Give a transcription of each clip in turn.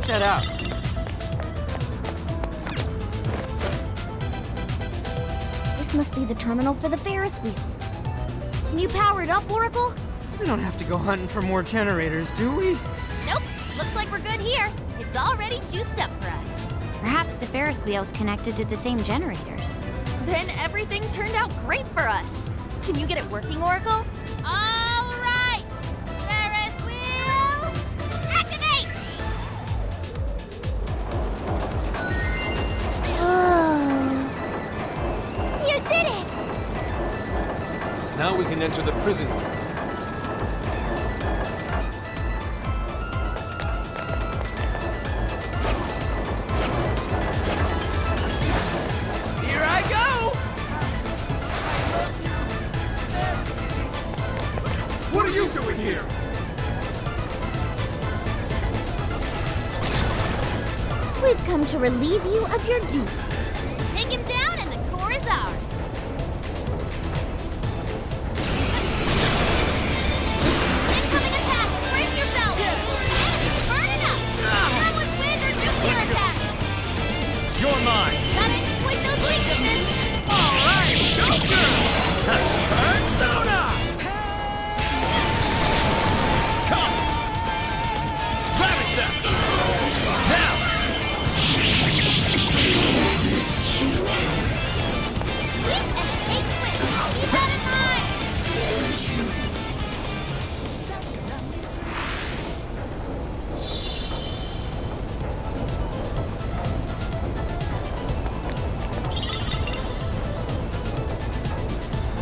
that out. This must be the terminal for the Ferris wheel. Can you power it up, Oracle? We don't have to go hunting for more generators, do we? Nope, looks like we're good here. It's already juiced up for us. Perhaps the Ferris wheel's connected to the same generators. Then everything turned out great for us. Can you get it working, Oracle? All right! Ferris wheel, activate! You did it! Now we can enter the prison. Here I go! What are you doing here? We've come to relieve you of your duties. Take him down and the core is ours. Incoming attack! Brace yourself! Enemies burning up! That was wind or nuclear attack! You're mine! Gotta exploit those weaknesses! Alright, Joker! Persona! Come! Ravage them! Now! Weak and hate win! Keep that in mind!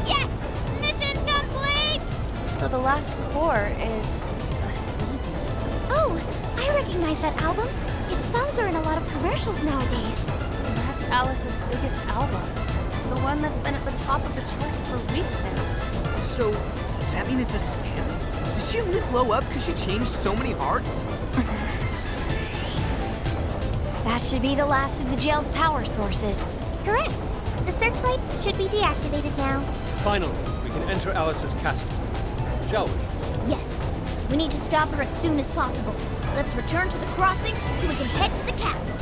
Yes! Mission complete! So the last core is a CD. Oh, I recognize that album. Its songs are in a lot of commercials nowadays. And that's Alice's biggest album. The one that's been at the top of the charts for weeks now. So, does that mean it's a scam? Did she only blow up because she changed so many hearts? That should be the last of the jail's power sources. Correct. The searchlights should be deactivated now. Finally, we can enter Alice's castle. Shall we? Yes. We need to stop her as soon as possible. Let's return to the crossing so we can head to the castle.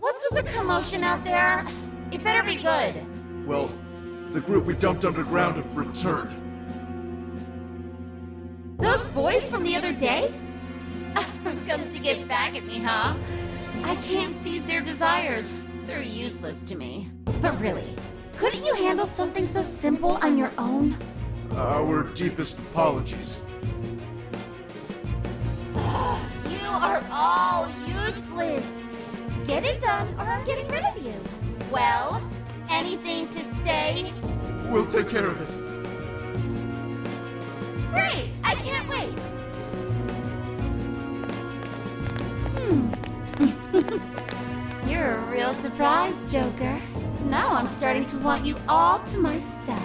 What's with the commotion out there? It better be good. Well, the group we dumped underground have returned. Those boys from the other day? Come to get back at me, huh? I can't seize their desires. They're useless to me. But really, couldn't you handle something so simple on your own? Our deepest apologies. You are all useless. Get it done or I'm getting rid of you. Well, anything to say? We'll take care of it. Great! I can't wait. You're a real surprise, Joker. Now I'm starting to want you all to myself.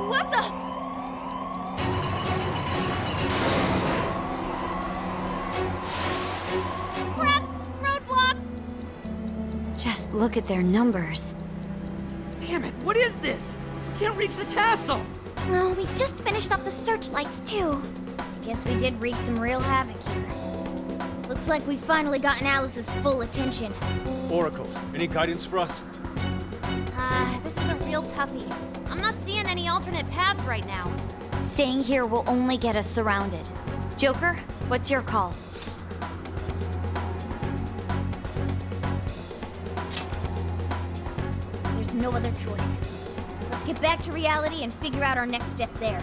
What the? Crap! Roadblock! Just look at their numbers. Damn it, what is this? We can't reach the castle! No, we just finished up the searchlights, too. I guess we did wreak some real havoc here. Looks like we've finally gotten Alice's full attention. Oracle, any guidance for us? This is a real toughie. I'm not seeing any alternate paths right now. Staying here will only get us surrounded. Joker, what's your call? There's no other choice. Let's get back to reality and figure out our next step there.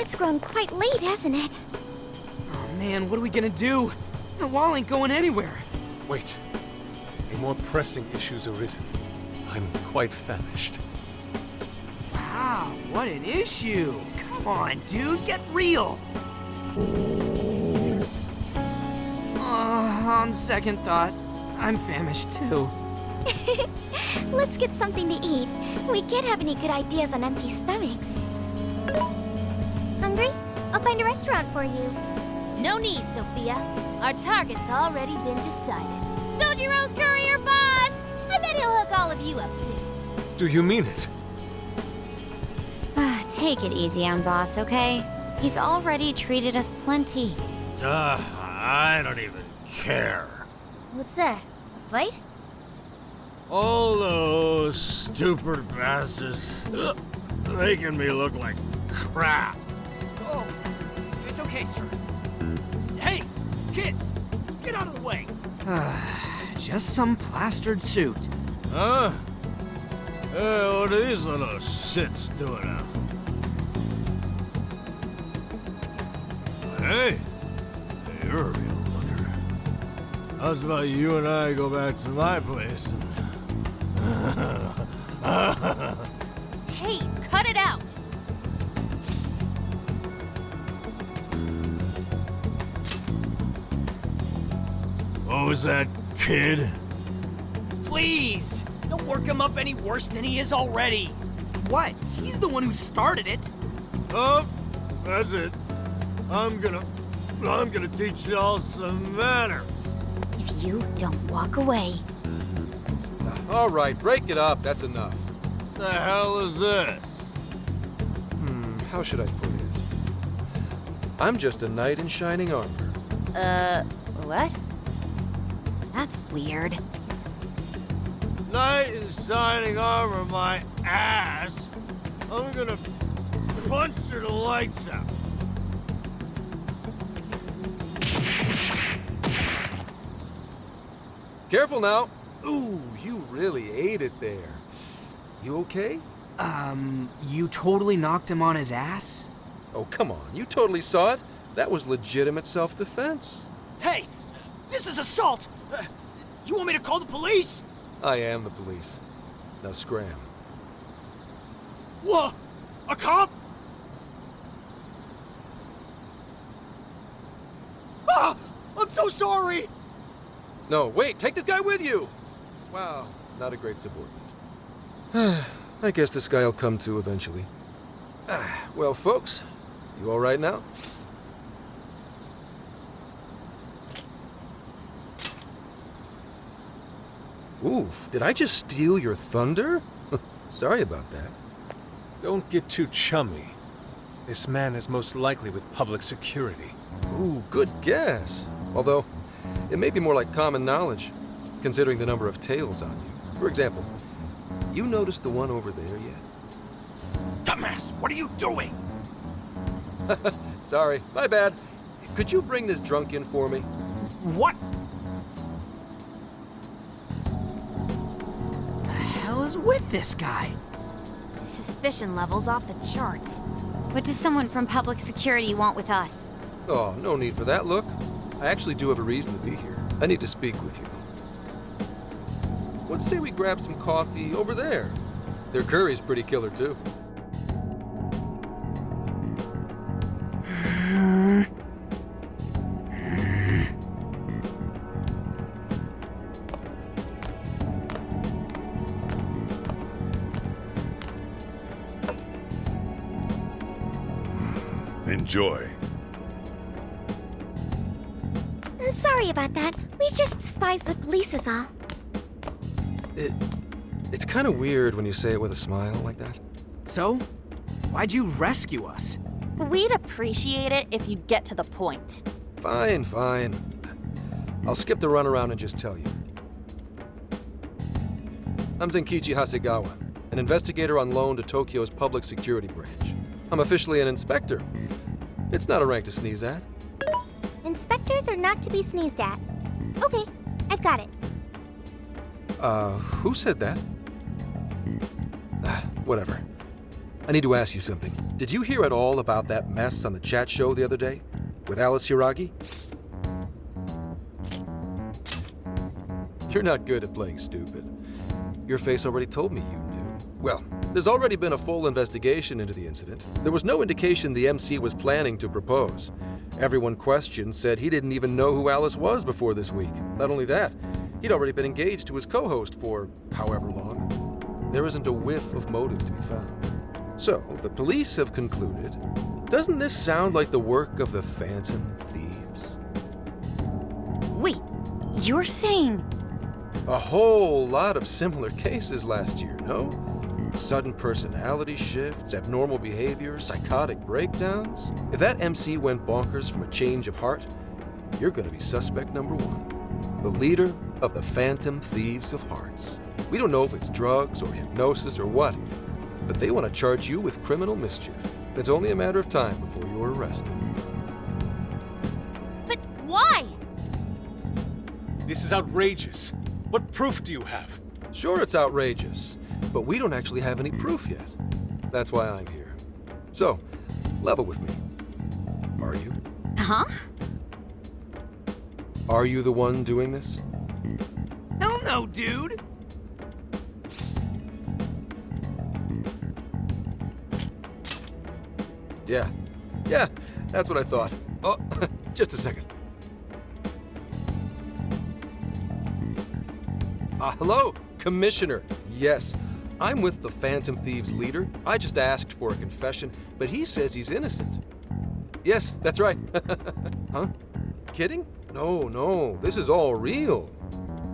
It's grown quite late, hasn't it? Oh man, what are we gonna do? The wall ain't going anywhere. Wait. A more pressing issue's arisen. I'm quite famished. Wow, what an issue. Come on, dude, get real. On second thought, I'm famished too. Let's get something to eat. We can't have any good ideas on empty stomachs. Hungry? I'll find a restaurant for you. No need, Sophia. Our target's already been decided. Sojiro's courier boss! I bet he'll hook all of you up too. Do you mean it? Take it easy on Boss, okay? He's already treated us plenty. I don't even care. What's that? A fight? All those stupid bastards making me look like crap. Oh, it's okay, sir. Hey, kids, get out of the way. Just some plastered suit. Huh? What are these little shits doing now? Hey, you're a real looker. How's about you and I go back to my place and... Hey, cut it out! What was that, kid? Please, don't work him up any worse than he is already. What? He's the one who started it. Oh, that's it. I'm gonna teach y'all some manners. If you don't walk away. All right, break it up. That's enough. The hell is this? How should I put it? I'm just a knight in shining armor. What? That's weird. Knight in shining armor, my ass. I'm gonna punch your lights out. Careful now. Ooh, you really ate it there. You okay? You totally knocked him on his ass? Oh, come on. You totally saw it. That was legitimate self-defense. Hey, this is assault! You want me to call the police? I am the police. Now scram. What? A cop? Ah! I'm so sorry! No, wait, take this guy with you! Wow, not a great subordinate. I guess this guy'll come to eventually. Well, folks, you all right now? Oof, did I just steal your thunder? Sorry about that. Don't get too chummy. This man is most likely with public security. Ooh, good guess. Although, it may be more like common knowledge, considering the number of tails on you. For example, you noticed the one over there yet? Dumbass, what are you doing? Sorry, my bad. Could you bring this drunk in for me? What? The hell is with this guy? Suspicion levels off the charts. What does someone from public security want with us? Oh, no need for that. Look, I actually do have a reason to be here. I need to speak with you. Let's say we grab some coffee over there. Their curry's pretty killer, too. Enjoy. Sorry about that. We just despise the police is all. It's kind of weird when you say it with a smile like that. So, why'd you rescue us? We'd appreciate it if you'd get to the point. Fine, fine. I'll skip the runaround and just tell you. I'm Zenkichi Hasegawa, an investigator on loan to Tokyo's public security branch. I'm officially an inspector. It's not a rank to sneeze at. Inspectors are not to be sneezed at. Okay, I've got it. Who said that? Whatever. I need to ask you something. Did you hear at all about that mess on the chat show the other day? With Alice Hiragi? You're not good at playing stupid. Your face already told me you knew. Well, there's already been a full investigation into the incident. There was no indication the MC was planning to propose. Everyone questioned said he didn't even know who Alice was before this week. Not only that, he'd already been engaged to his co-host for however long. There isn't a whiff of motive to be found. So, the police have concluded, doesn't this sound like the work of the Phantom Thieves? Wait, you're saying... A whole lot of similar cases last year, no? Sudden personality shifts, abnormal behavior, psychotic breakdowns. If that MC went bonkers from a change of heart, you're gonna be suspect number one. The leader of the Phantom Thieves of Hearts. We don't know if it's drugs or hypnosis or what, but they want to charge you with criminal mischief. It's only a matter of time before you're arrested. But why? This is outrageous. What proof do you have? Sure, it's outrageous, but we don't actually have any proof yet. That's why I'm here. So, level with me. Are you? Huh? Are you the one doing this? Hell no, dude! Yeah, that's what I thought. Oh, just a second. Hello, Commissioner. Yes, I'm with the Phantom Thieves leader. I just asked for a confession, but he says he's innocent. Yes, that's right. Huh? Kidding? No, this is all real.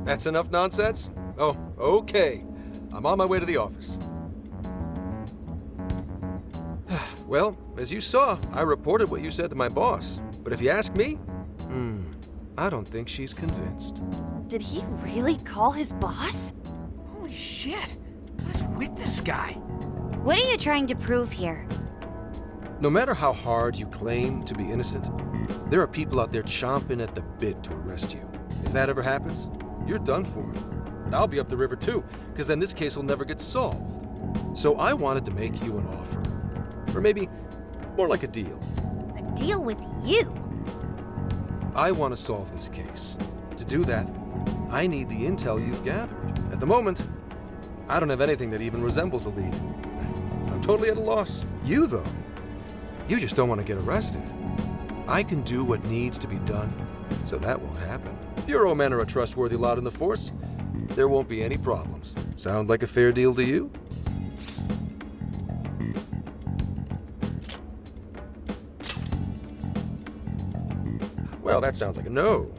That's enough nonsense? Oh, okay. I'm on my way to the office. Well, as you saw, I reported what you said to my boss. But if you ask me, I don't think she's convinced. Did he really call his boss? Holy shit! What is with this guy? What are you trying to prove here? No matter how hard you claim to be innocent, there are people out there chomping at the bit to arrest you. If that ever happens, you're done for. And I'll be up the river too, because then this case will never get solved. So I wanted to make you an offer. Or maybe more like a deal. A deal with you? I want to solve this case. To do that, I need the intel you've gathered. At the moment, I don't have anything that even resembles a lead. I'm totally at a loss. You, though, you just don't want to get arrested. I can do what needs to be done, so that won't happen. Bureau men are a trustworthy lot in the force. There won't be any problems. Sound like a fair deal to you? Well, that sounds like a no.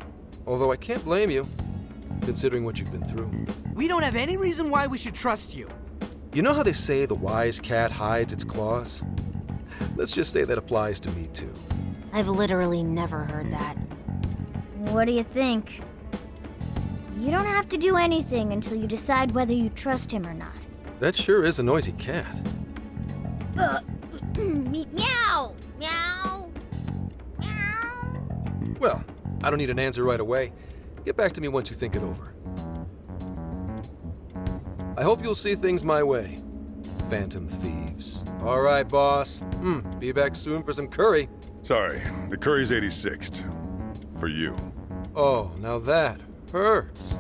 Although I can't blame you, considering what you've been through. We don't have any reason why we should trust you. You know how they say the wise cat hides its claws? Let's just say that applies to me too. I've literally never heard that. What do you think? You don't have to do anything until you decide whether you trust him or not. That sure is a noisy cat. Meow! Meow! Meow! Well, I don't need an answer right away. Get back to me once you think it over. I hope you'll see things my way, Phantom Thieves. All right, boss. Be back soon for some curry. Sorry, the curry's 86th. For you. Oh, now that hurts.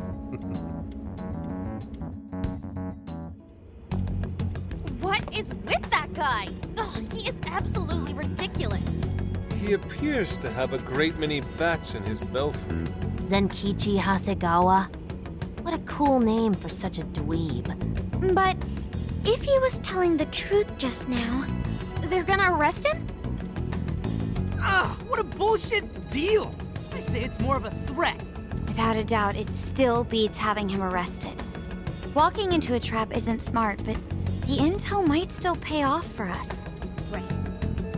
What is with that guy? Ugh, he is absolutely ridiculous. He appears to have a great many bats in his belfry. Zenkichi Hasegawa? What a cool name for such a dweeb. But if he was telling the truth just now, they're gonna arrest him? What a bullshit deal! I say it's more of a threat. Without a doubt, it still beats having him arrested. Walking into a trap isn't smart, but the intel might still pay off for us. Right.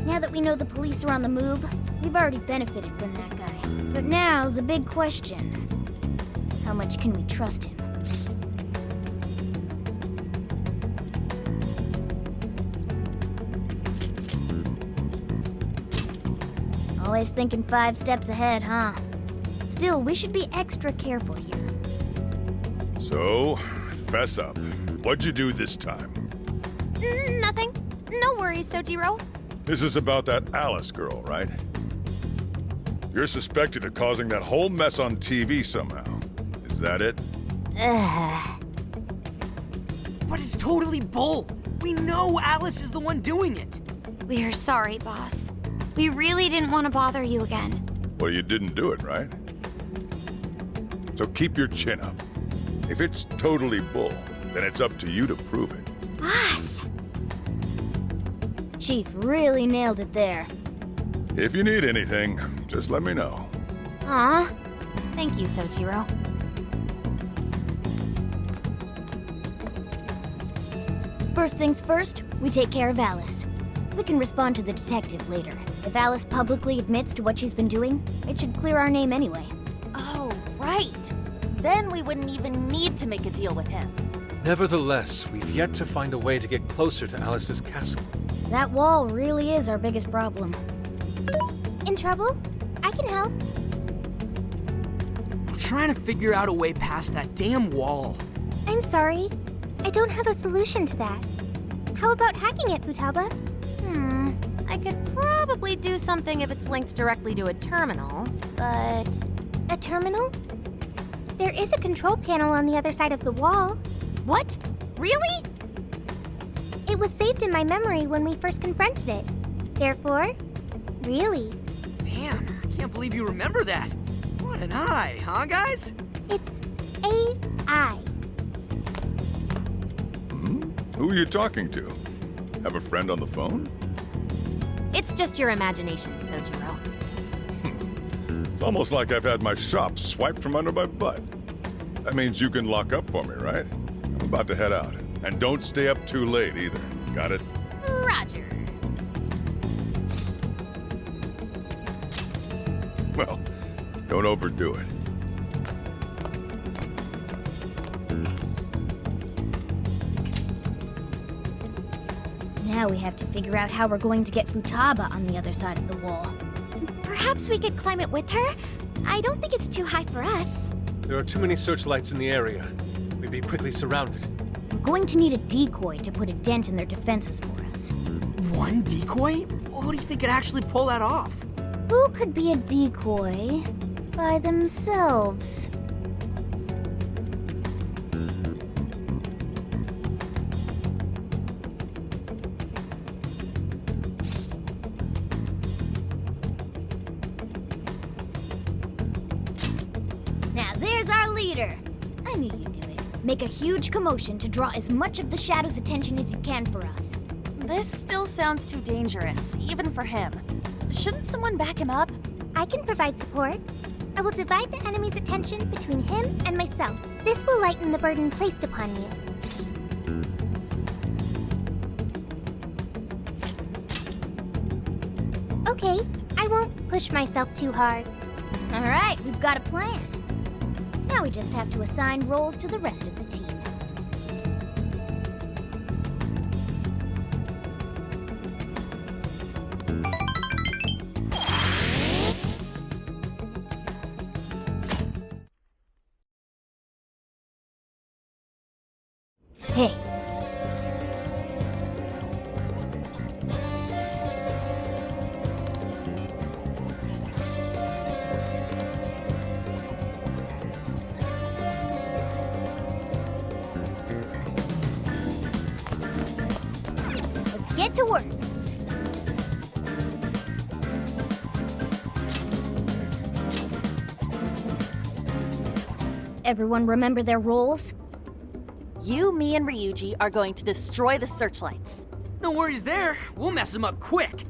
Now that we know the police are on the move, we've already benefited from that guy. But now, the big question. How much can we trust him? Always thinking 5 steps ahead, huh? Still, we should be extra careful here. So, fess up. What'd you do this time? Nothing. No worries, Sojiro. This is about that Alice girl, right? You're suspected of causing that whole mess on TV somehow. Is that it? But it's totally bull. We know Alice is the one doing it. We're sorry, boss. We really didn't want to bother you again. Well, you didn't do it, right? So keep your chin up. If it's totally bull, then it's up to you to prove it. Boss! Chief really nailed it there. If you need anything, just let me know. Aw. Thank you, Sojiro. First things first, we take care of Alice. We can respond to the detective later. If Alice publicly admits to what she's been doing, it should clear our name anyway. Oh, right. Then we wouldn't even need to make a deal with him. Nevertheless, we've yet to find a way to get closer to Alice's castle. That wall really is our biggest problem. In trouble? I can help. We're trying to figure out a way past that damn wall. I'm sorry. I don't have a solution to that. How about hacking it, Futaba? I could probably do something if it's linked directly to a terminal, but... A terminal? There is a control panel on the other side of the wall. What? Really? It was saved in my memory when we first confronted it. Therefore, really. Damn, I can't believe you remember that. What an eye, huh, guys? It's AI. Who are you talking to? Have a friend on the phone? It's just your imagination, Sojiro. It's almost like I've had my shop swiped from under my butt. That means you can lock up for me, right? I'm about to head out. And don't stay up too late either. Got it? Roger. Well, don't overdo it. Now we have to figure out how we're going to get Futaba on the other side of the wall. Perhaps we could climb it with her? I don't think it's too high for us. There are too many searchlights in the area. We'd be quickly surrounded. We're going to need a decoy to put a dent in their defenses for us. One decoy? Who do you think could actually pull that off? Who could be a decoy by themselves? Now there's our leader. I knew you'd do it. Make a huge commotion to draw as much of the Shadow's attention as you can for us. This still sounds too dangerous, even for him. Shouldn't someone back him up? I can provide support. I will divide the enemy's attention between him and myself. This will lighten the burden placed upon you. Okay, I won't push myself too hard. All right, we've got a plan. Now we just have to assign roles to the rest of the team. Hey. Let's get to work. Everyone remember their roles? You, me, and Ryuji are going to destroy the searchlights. No worries there. We'll mess him up quick.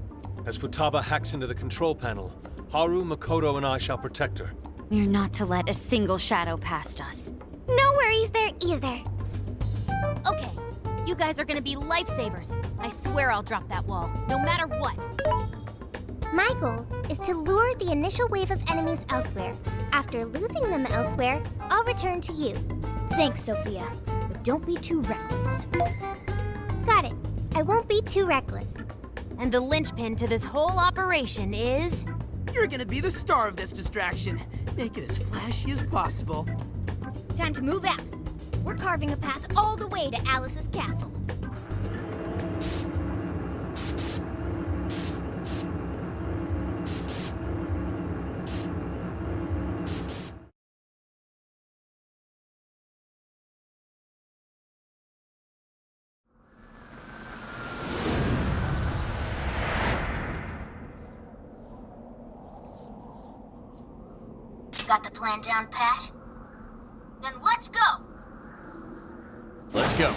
As Futaba hacks into the control panel, Haru, Makoto, and I shall protect her. We're not to let a single shadow past us. No worries there either. Okay, you guys are gonna be lifesavers. I swear I'll drop that wall, no matter what. My goal is to lure the initial wave of enemies elsewhere. After losing them elsewhere, I'll return to you. Thanks, Sophia. But don't be too reckless. Got it. I won't be too reckless. And the linchpin to this whole operation is... You're gonna be the star of this distraction. Make it as flashy as possible. Time to move out. We're carving a path all the way to Alice's castle. got the plan down pat? Then let's go! Let's go.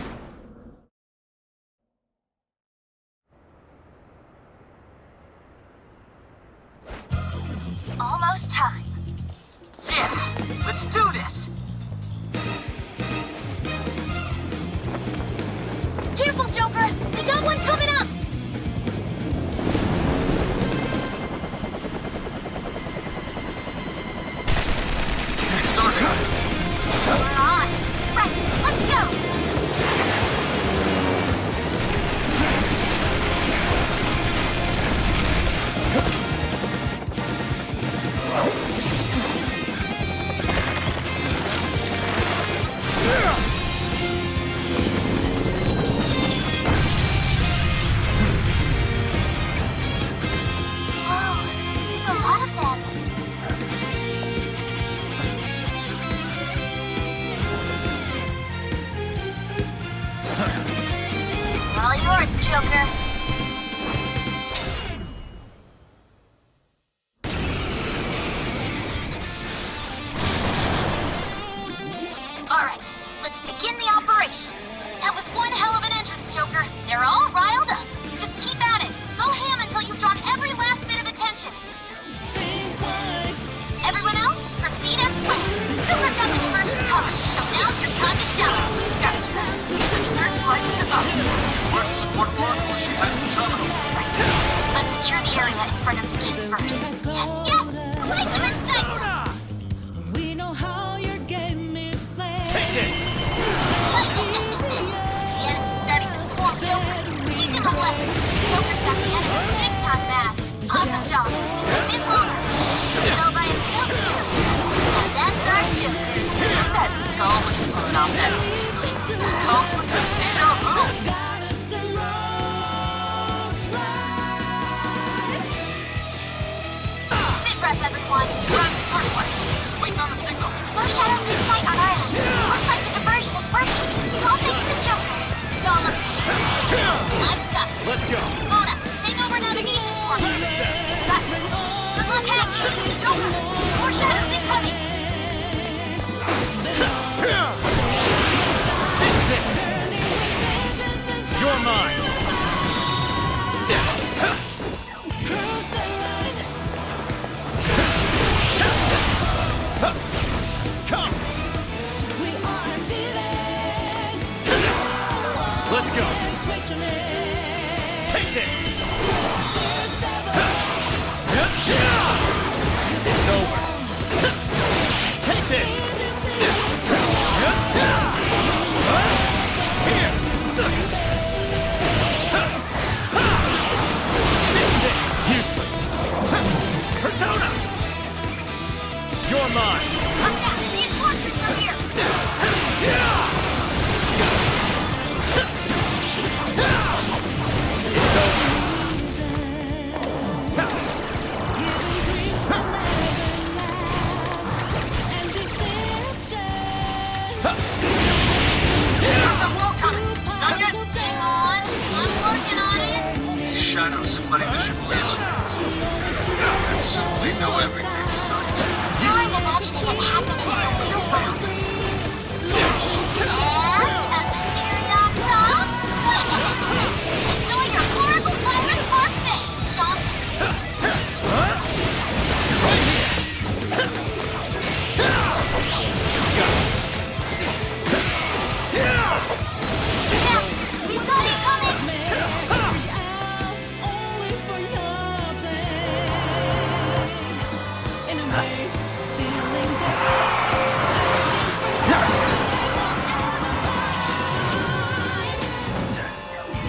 Almost time. Yeah, let's do this. Careful, Joker! We got one coming up! Get started. We're on! Right, let's go! Whoa, there's a lot of them. All yours, Joker. Alright, let's begin the operation. That was one hell of an entrance, Joker. They're all riled up. Just keep at it. Go ham until you've drawn every last bit of attention. Everyone else, proceed as planned. Joker's got the diversion covered, so now's your time to shine. Yes. Searchlights to up. Where's the support block when she has the terminal? Right. Let's secure the area in front of the gate first. Yes, yes! Slice them and dice them! We know how your game is played. Take it. The enemy's starting to swarm Joker. Teach him a lesson. Joker's got the enemy big time mad. Awesome job. It's a bit longer. Should go by himself too. And that's our Joker. That skull was blown off that ceiling. Comes with this deja vu. Got us a rose right. Sit rep, everyone. Grab the searchlights. Just waiting on the signal. No shadows in sight on our end. Looks like the diversion is working. All thanks to Joker. It's all up to you. I've got it. Let's go. Mona, take over navigation for me. Gotcha. Good luck, Happy. Joker, more shadows incoming. You're mine. Cross the line. Come. We are beaten. Let's go. Questioning. Take this. The devil. It's over. Take this. Useless. Persona! You're mine. Okay, reinforcements are here. It's over. How's the wall coming? Done yet? Hang on, I'm working on it. Shadows flooding the Chevalier streets. They know everything, sucks. Now I'm imagining it happening in the real world. And at the cherry on top, enjoy your horrible pirate parfait, chumps. Yeah, we've got it coming. Only for nothing. In a maze, feeling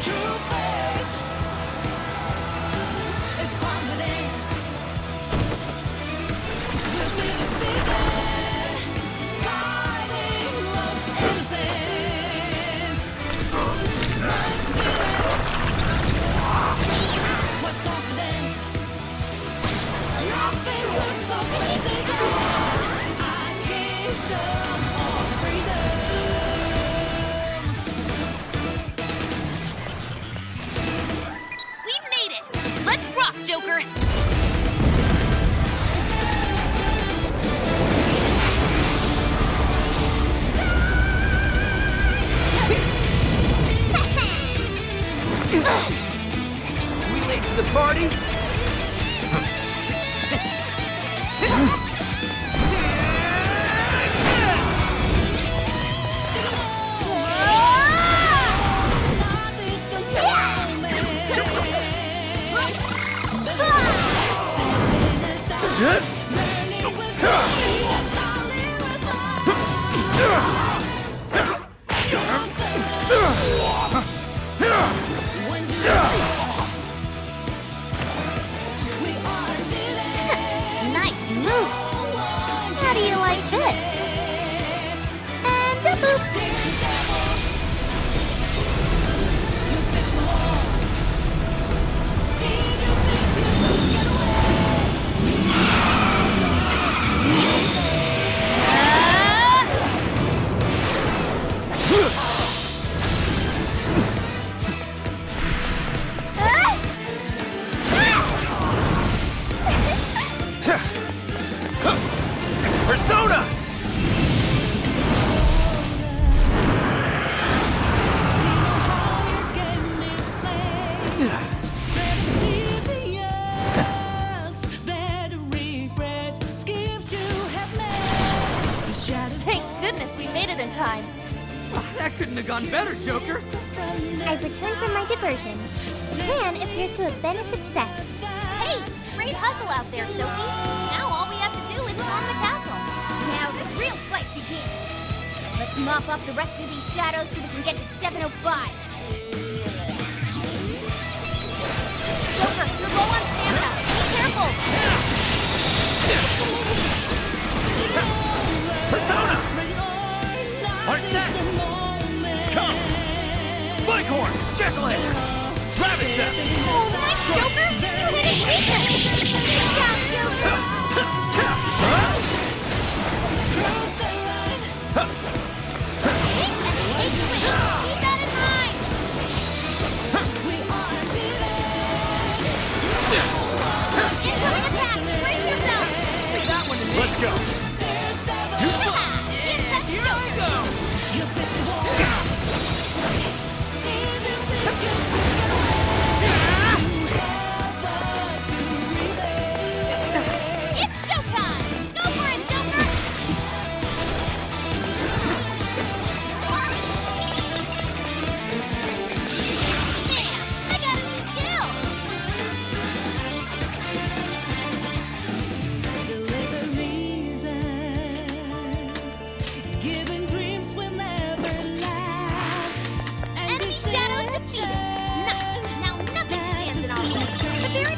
true faith is confident. We'll be defeated. Fighting was innocent. What's confident? Nothing was so physical. I can't jump on freedom. We made it! Let's rock, Joker! party? Nice moves. How do you like this? And a boop. Persona! Thank goodness we made it in time. That couldn't have gone better, Joker. I've returned from my diversion. The plan appears to have been a success. Hey, great hustle out there, Sophie. Now all we have to do is storm the castle. Now the real fight begins. Let's mop up the rest of these shadows so we can get to 705. Joker, you're low on stamina. Be careful. Persona! Arsene! Come! Bighorn! Jack-o'-lantern! Rabbit Step! Oh, nice, Joker! You hit his weakness! Good job, Joker! Think and take the win. Keep that in mind. Incoming attack. Brace yourself. That one to me. Let's go. Here I go! It's showtime. Go for it, Joker. Man, I got a new skill. Enemy shadows defeated. Nice. Now nothing stands in our way. The very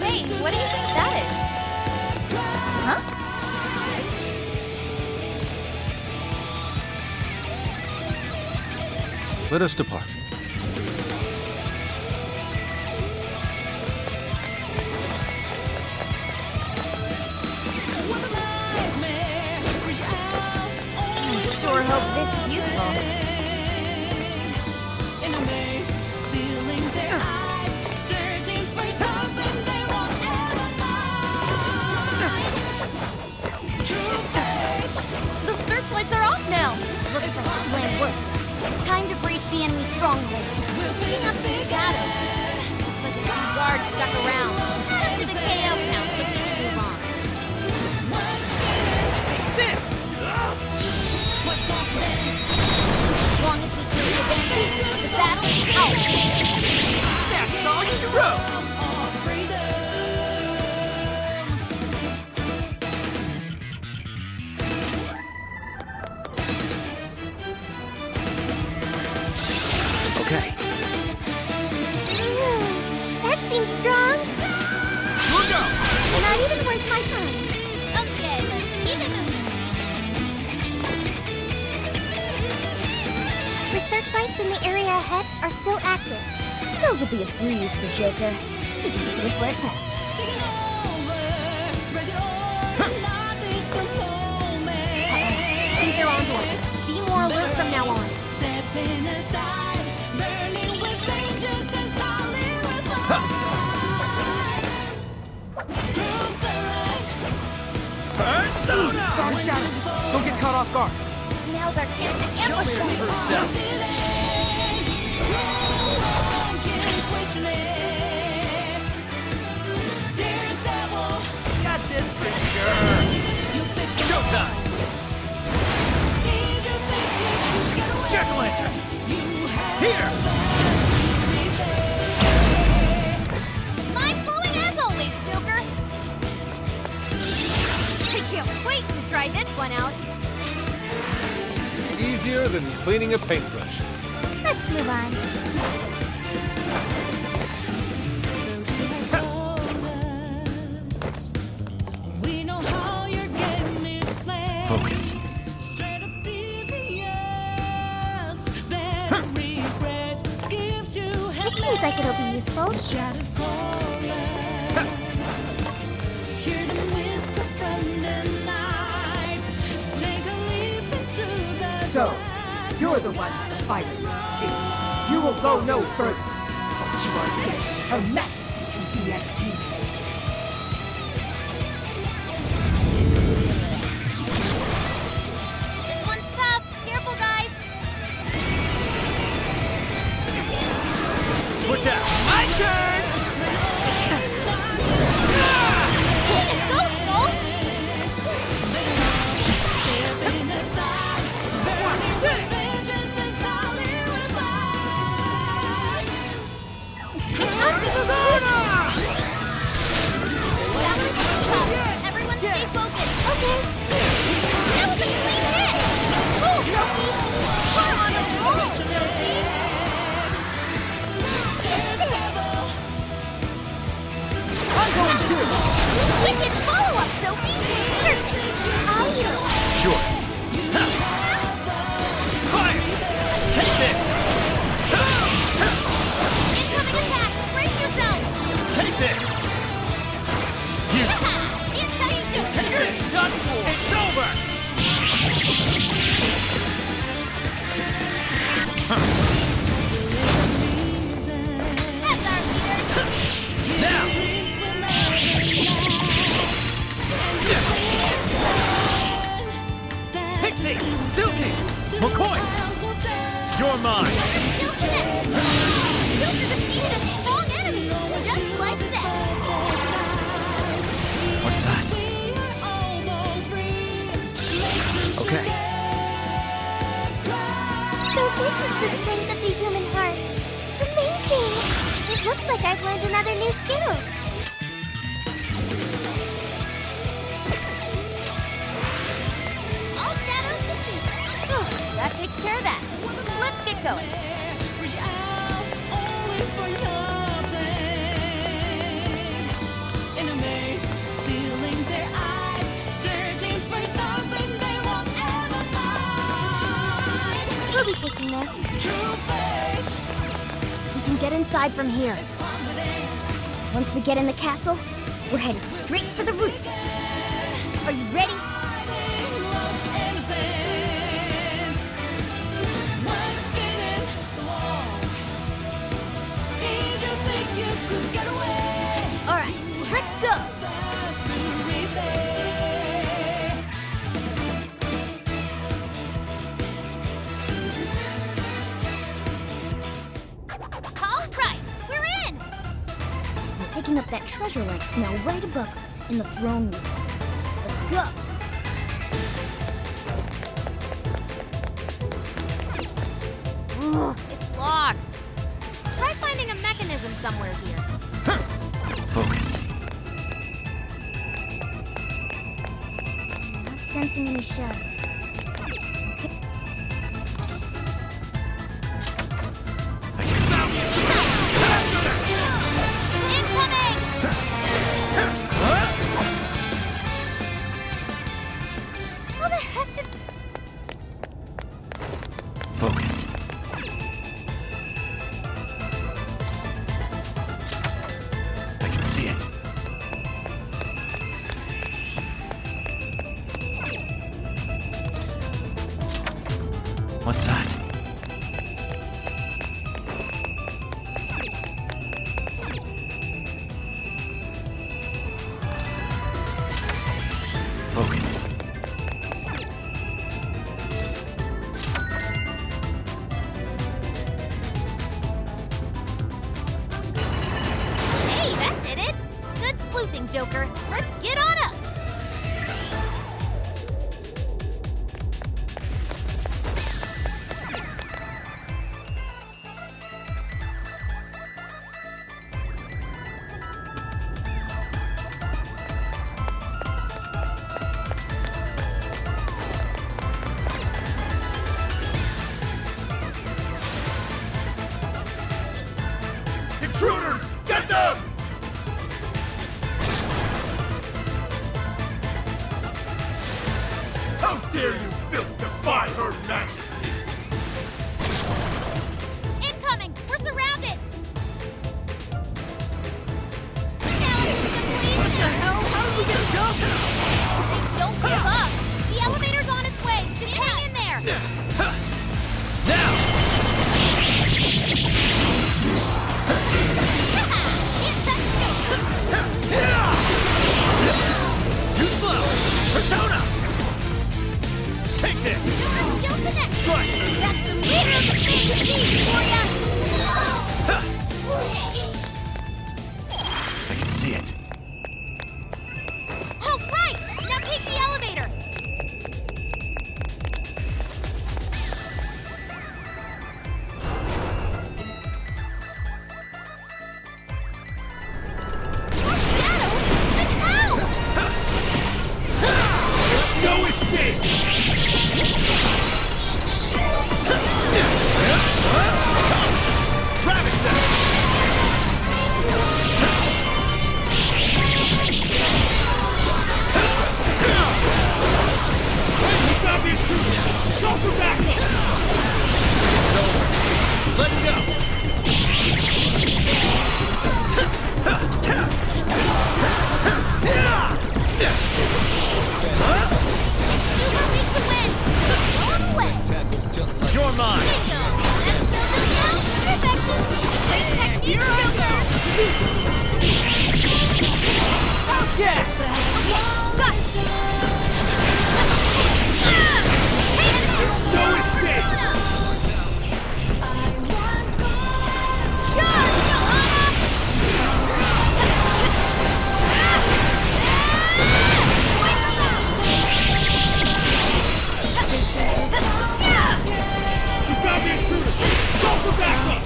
Hey, what do you think that is? Huh? Let us depart. Sure hope this is useful. The searchlights are off now. Looks like the plan worked. Time to breach the enemy stronghold. clean up some shadows. Looks like a few guards stuck around. Add up to the KO count so we can move on. Take this! As long as we kill the bandits, the battle is ours. That's all you wrote! Okay. That seems strong. Sure go! Not even worth my time. Okay, let's keep it moving. The searchlights in the area ahead are still active. Those will be a breeze for Joker. He can slip right past it. I think they're onto us. Be more alert from now on. Got a shadow. Don't get caught off guard. Now's our chance to Show ambush me your them. true self. Got this for sure. Showtime. Jack-o'-lantern. Here. Mind-blowing as always, Joker. I can't wait to try this one out. Easier than cleaning a paintbrush. Let's move on. Focus. It seems like it'll be useful. So, you're the ones to fight in this field. You will go no further. But you are dead. Her Majesty can be at ease. This one's tough. Careful, guys. Switch out. My turn. Go, Skull! Everyone stay focused. Okay. That was a clean hit. Cool, Sophie. We're on a roll, Sophie. I'm going too. Wicked follow-up, Sophie. Perfect. Sure. Fire. Take this. Incoming attack. Brace yourself. Take this. Use it. It's how you do it. You're done for. It's over. That's our leader. Now. Pixie, Silky, McCoy, you're mine. Still connect. Joker defeated a strong enemy. Just like that. What's that? Okay. So this is the strength of the human heart. Amazing! It looks like I've learned another new skill. All shadows defeated. That takes care of that. Let's get going. We'll be taking this. We can get inside from here. Once we get in the castle, we're headed straight for the roof. Are you ready? All right, let's go. All right, we're in. We're picking up that treasure-like smell right above us in the throne room. Let's go. Ugh, it's locked. Try finding a mechanism somewhere here. Focus. Not sensing any shadows. I can sound you. Incoming! How the heck did... Focus. I can see it. What's that? Focus. dare you filth defy Her Majesty? Incoming! We're surrounded! What the hell? How did we get jumped? Don't give up! The elevator's on its way! Just hang in there! Too slow! Persona! Take this! Still connected! Strike! That's the leader of the fantasy for ya! I can see it. Oh, right! Now take the elevator! More shadows? But how? No escape! Ravage them! You got me too! Go for backup! It's over. Let's go! Super reach the wind! Long way! You're mine! Bingo! That's building now! Perfection! Technique Joker! Yeah! Gotcha! No escape! You got me intruders! Go for backup!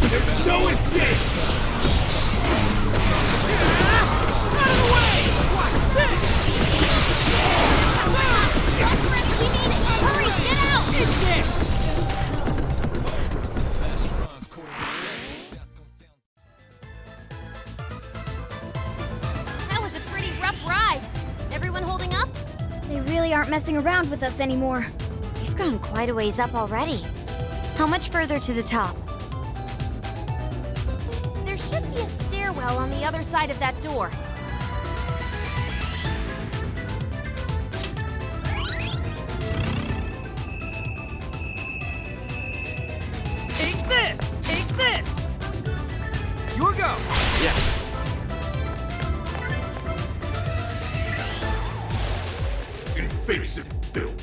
There's no escape! That was a pretty rough ride. Everyone holding up? They really aren't messing around with us anymore. We've gone quite a ways up already. How much further to the top? There should be a stairwell on the other side of that door. Take this! Take this! Your go! Invasive filth.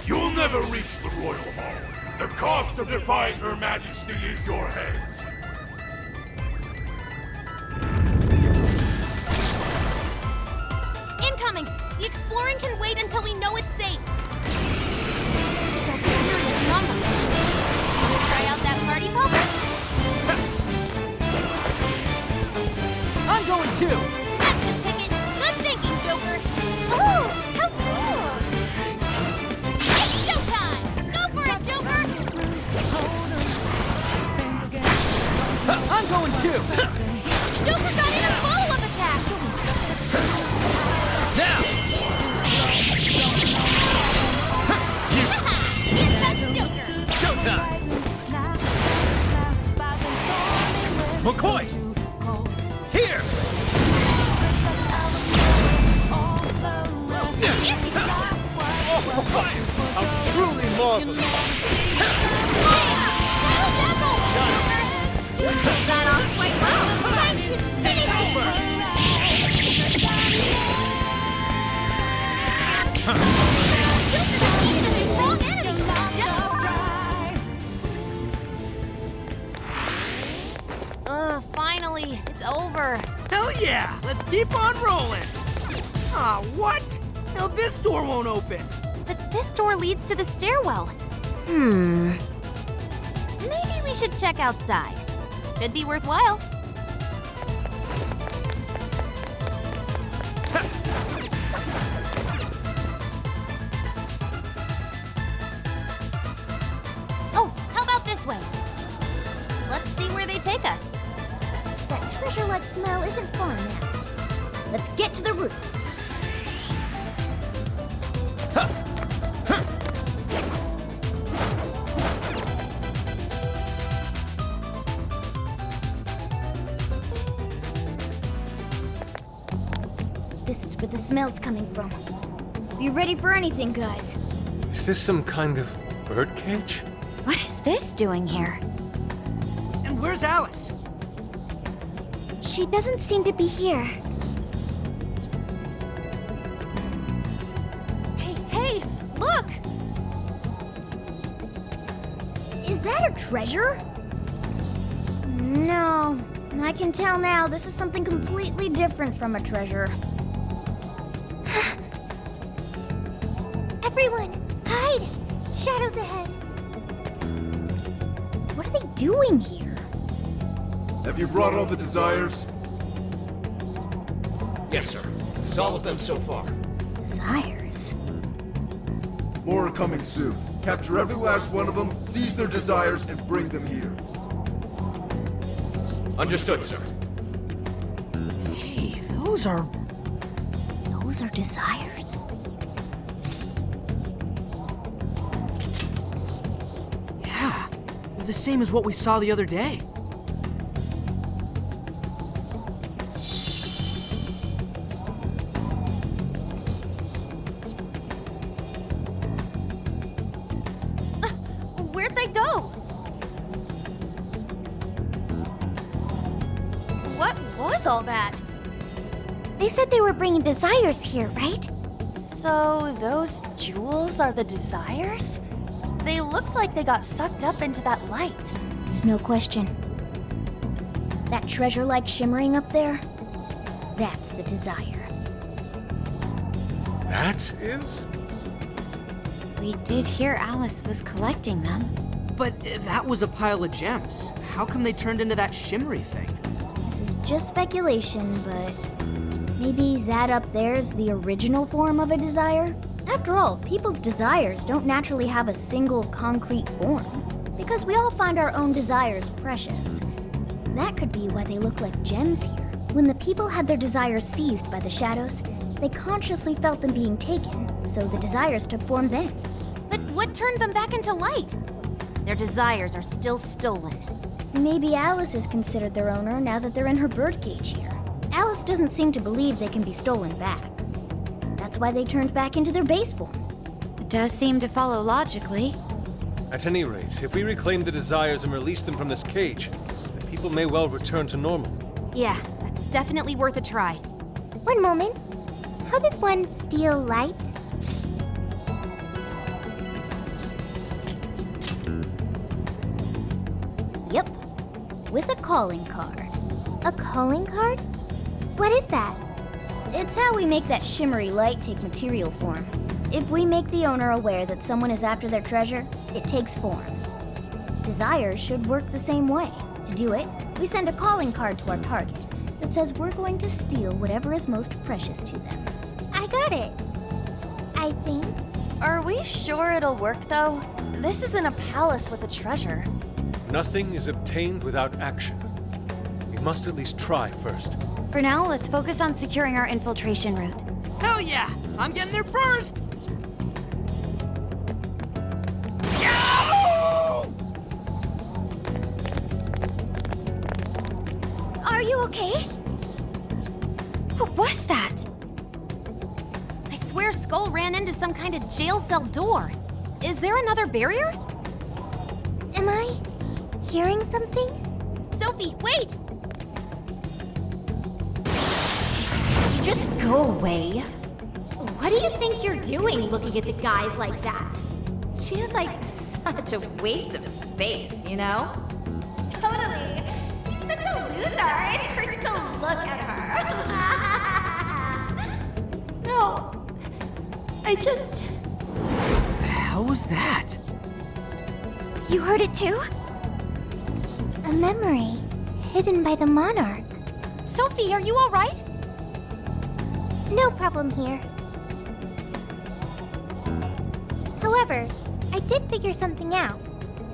You'll never reach the royal hall. The cost of defying Her Majesty is your heads. Incoming! The exploring can wait until we know it's safe. That's a serious number. Wanna try out that party popper? I'm going too! That's the ticket. Good thinking, Joker. Oh, how cool! It's showtime! Go for it, Joker! I'm going too! Joker got in a follow-up attack! Now! It's touch Joker! Showtime! McCoy! Here! How truly marvelous! You pulled that off quite well! Time to finish it! Joker defeated a strong enemy! Finally, it's over. Hell yeah! Let's keep on rolling! Ah, what? Now this door won't open! But this door leads to the stairwell. Hmm. Maybe we We should check outside. Could be worthwhile. Oh, how about this way? Let's see where they take us. That treasure-like smell isn't far now. Let's get to the roof. This is where the smell's coming from. Be ready for anything, guys. Is this some kind of birdcage? What is this doing here? And where's Alice? She doesn't seem to be here. Hey, look! Is that a treasure? No. I can tell now this is something completely different from a treasure. Everyone, hide! Shadows ahead. What are they doing here? Have you brought all the desires? Yes, sir. This is all of them so far. Desires? More are coming soon. Capture every last one of them, seize their desires, and bring them here. Understood, sir. Hey, those are... Those are desires. Yeah, they're the same as what we saw the other day. Where'd they go? What was all that? They said they were bringing desires here, right? So those jewels are the desires? They looked like they got sucked up into that light. There's no question. That treasure-like shimmering up there, that's the desire. That is? We did hear Alice was collecting them. But if that was a pile of gems, how come they turned into that shimmery thing? This is just speculation, but maybe that up there's the original form of a desire? After all, people's desires don't naturally have a single concrete form, because we all find our own desires precious. That could be why they look like gems here. When the people had their desires seized by the shadows, they consciously felt them being taken, so the desires took form then. But what turned them back into light? Their desires are still stolen. Maybe Alice is considered their owner now that they're in her birdcage here. Alice doesn't seem to believe they can be stolen back. That's why they turned back into their base form. It does seem to follow logically. At any rate, if we reclaim the desires and release them from this cage, the people may well return to normal. Yeah, that's definitely worth a try. One moment. How does one steal light? Yep, with a calling card. A calling card? What is that? It's how we make that shimmery light take material form. If we make the owner aware that someone is after their treasure, it takes form. Desires should work the same way. To do it, we send a calling card to our target that says we're going to steal whatever is most precious to them. I got it. I think. Are we sure it'll work, though? This isn't a palace with a treasure. Nothing is obtained without action. We must at least try first. For now, let's focus on securing our infiltration route. Hell yeah! I'm getting there first! Are you okay? What was that? I swear Skull ran into some kind of jail cell door. Is there another barrier? Am I hearing something? Sophie, wait! You just go away. What do you think you're doing looking at the guys like that? She is like such a waste of space, you know? Totally. She's such a loser. It hurts to look at her. No. I just... The hell was that? You heard it too? memory hidden by the Monarch. Sophie, are you alright? No problem here. However, I did figure something out.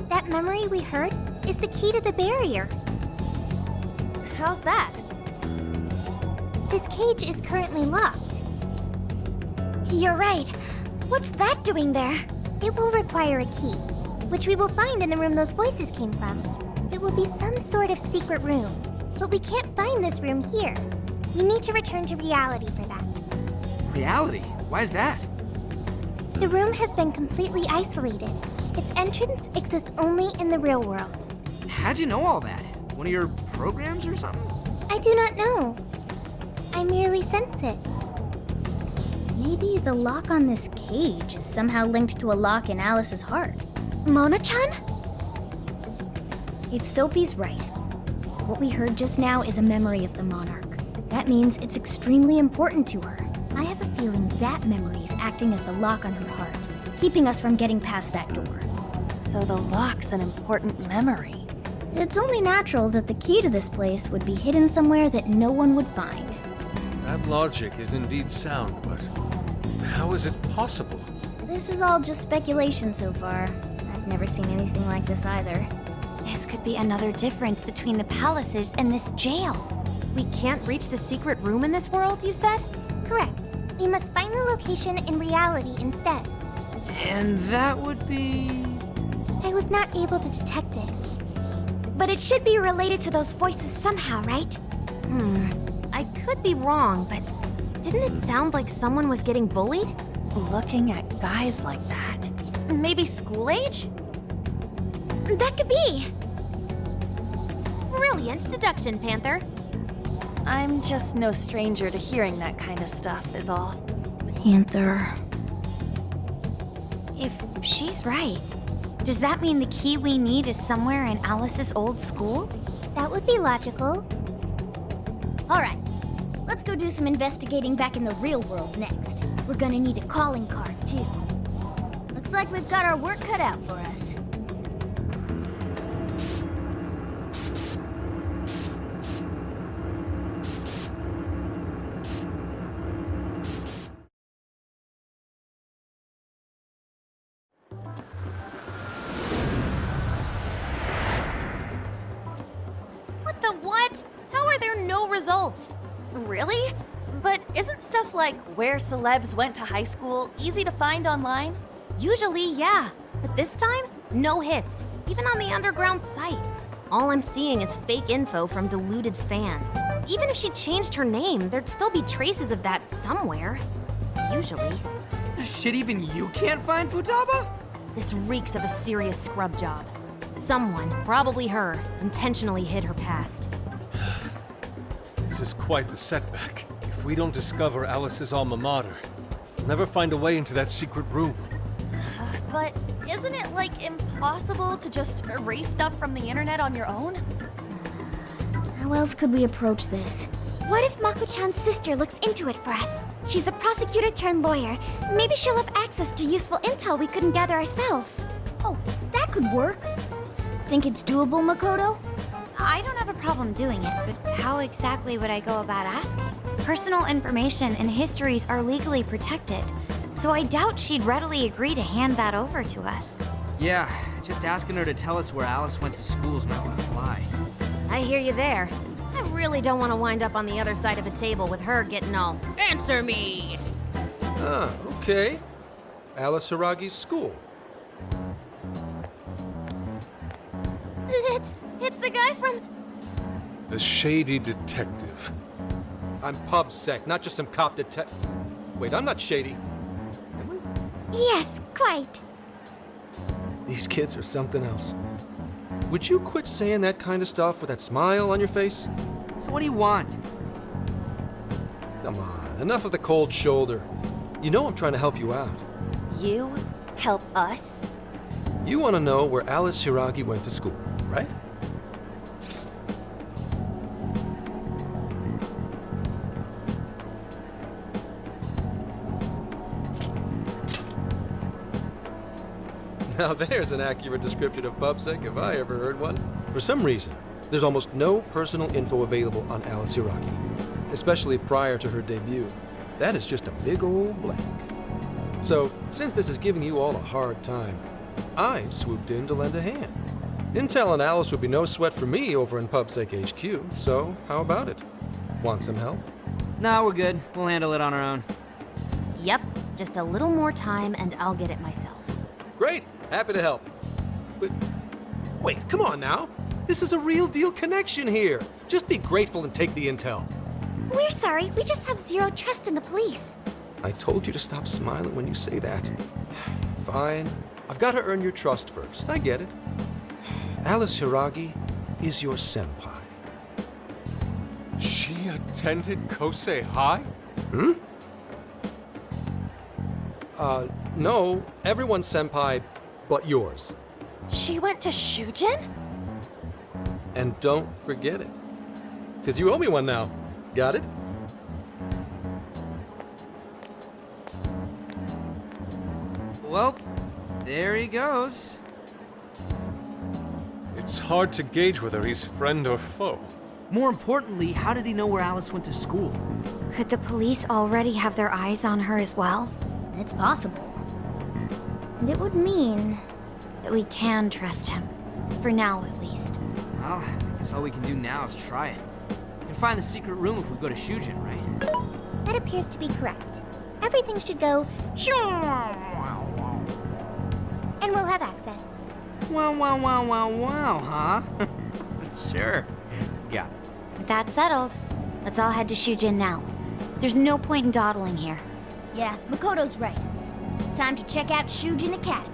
That memory we heard is the key to the barrier. How's that? This cage is currently locked. You're right. What's that doing there? It will require a key, which we will find in the room those voices came from. It will be some sort of secret room, but we can't find this room here. We need to return to reality for that. Reality? Why is that? The room has been completely isolated. Its entrance exists only in the real world. How'd you know all that? One of your programs or something? I do not know. I merely sense it. Maybe the lock on this cage is somehow linked to a lock in Alice's heart. Mona-chan? If Sophie's right, what we heard just now is a memory of the Monarch. That means it's extremely important to her. I have a feeling that memory is acting as the lock on her heart, keeping us from getting past that door. So the lock's an important memory. It's only natural that the key to this place would be hidden somewhere that no one would find. That logic is indeed sound, but how is it possible? This is all just speculation so far. I've never seen anything like this either. This could be another difference between the palaces and this jail. We can't reach the secret room in this world, you said? Correct. We must find the location in reality instead. And that would be... I was not able to detect it. But it should be related to those voices somehow, right? I could be wrong, but didn't it sound like someone was getting bullied? Looking at guys like that. Maybe school age? That could be. Brilliant deduction, Panther. I'm just no stranger to hearing that kind of stuff, is all. Panther. If she's right, does that mean the key we need is somewhere in Alice's old school? That would be logical. All right, let's go do some investigating back in the real world next. We're gonna need a calling card, too. Looks like we've got our work cut out for us. What the what? How are there no results? Really? But isn't stuff like where celebs went to high school easy to find online? Usually, yeah. But this time, no hits, even on the underground sites. All I'm seeing is fake info from deluded fans. Even if she changed her name, there'd still be traces of that somewhere. Usually. Shit, even you can't find Futaba? This reeks of a serious scrub job. Someone, probably her, intentionally hid her past. This is quite the setback. If we don't discover Alice's alma mater, we'll never find a way into that secret room. But isn't it, like, impossible to just erase stuff from the internet on your own? How else could we approach this? What if Mako-chan's sister looks into it for us? She's a prosecutor turned lawyer. Maybe she'll have access to useful intel we couldn't gather ourselves. Oh, that could work. Think it's doable, Makoto? I don't have a problem doing it, but how exactly would I go about asking? Personal information and histories are legally protected, so I doubt she'd readily agree to hand that over to us. Yeah, just asking her to tell us where Alice went to school is not gonna fly. I hear you there. I really don't want to wind up on the other side of a table with her getting all, "Answer me!" Ah, okay. Alice Hiragi's school. It's the guy from... The shady detective. I'm PubSec, not just some cop detective. Wait, I'm not shady. Am I? Yes, quite. These kids are something else. Would you quit saying that kind of stuff with that smile on your face? So what do you want? Come on, enough of the cold shoulder. You know I'm trying to help you out. You help us? You want to know where Alice Hiragi went to school, right? Now there's an accurate description of PubSec if I ever heard one. For some reason, There's almost no personal info available on Alice Hiragi, especially prior to her debut. That is just a big old blank. So, since this is giving you all a hard time, I've swooped in to lend a hand. Intel on Alice would be no sweat for me over in PubSec HQ, so how about it? Want some help? Nah, we're good. We'll handle it on our own. Yep, just a little more time and I'll get it myself. Great! Happy to help. But wait, come on now. This is a real deal connection here. Just be grateful and take the intel. We're sorry, we just have zero trust in the police. I told you to stop smiling when you say that. Fine. I've got to earn your trust first. I get it. Alice Hiragi is your senpai. She attended Kosei High? Hmm? No. Everyone's senpai but yours. She went to Shujin? And don't forget it. Because you owe me one now. Got it? Well, there he goes. It's hard to gauge whether he's friend or foe. More importantly, how did he know where Alice went to school? Could the police already have their eyes on her as well? It's possible. And it would mean That we can trust him. For now, at least. Well, I guess all we can do now is try it. We can find the secret room if we go to Shujin, right? That appears to be correct. Everything should go and we'll have access. Wow, huh? Sure. Got it. With that settled, let's all head to Shujin now. There's no point in dawdling here. Yeah, Makoto's right. Time to check out Shujin Academy.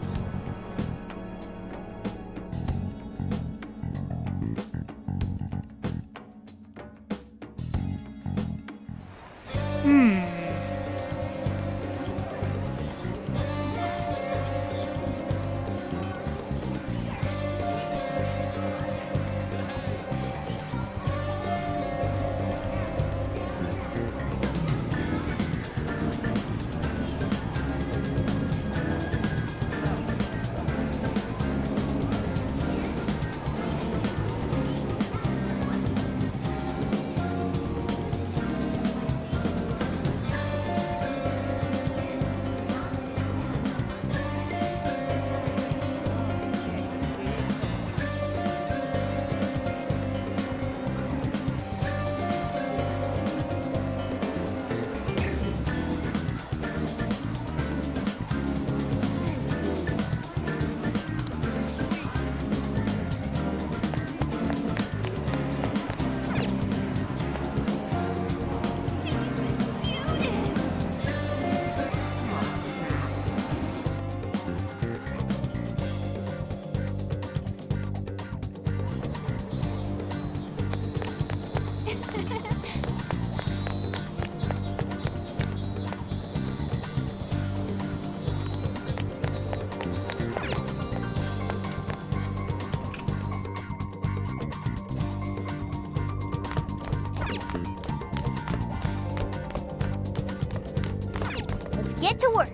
Get to work.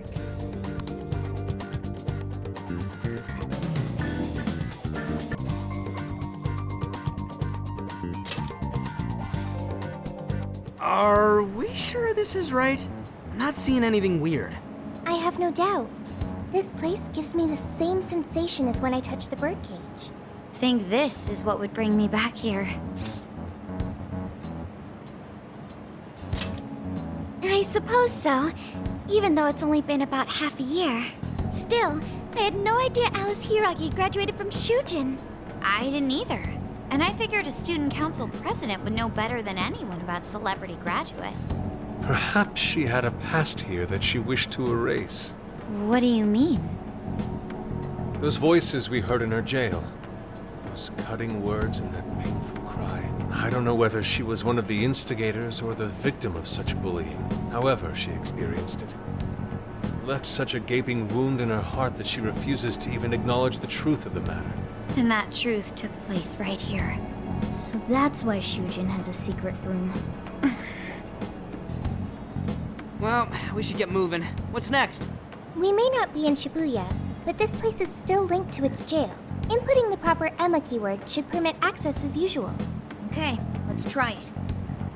Are we sure this is right? I'm not seeing anything weird. I have no doubt. This place gives me the same sensation as when I touched the birdcage. Think this is what would bring me back here. I suppose so, even though it's only been about half a year. Still, I had no idea Alice Hiragi graduated from Shujin. I didn't either. And I figured a student council president would know better than anyone about celebrity graduates. Perhaps she had a past here that she wished to erase. What do you mean? Those voices we heard in her jail. Those cutting words and that painful cry. I don't know whether she was one of the instigators or the victim of such bullying. However she experienced it. It left such a gaping wound in her heart that she refuses to even acknowledge the truth of the matter. And that truth took place right here. So that's why Shujin has a secret room. Well, we should get moving. What's next? We may not be in Shibuya, but this place is still linked to its jail. Inputting the proper Emma keyword should permit access as usual. Okay, let's try it.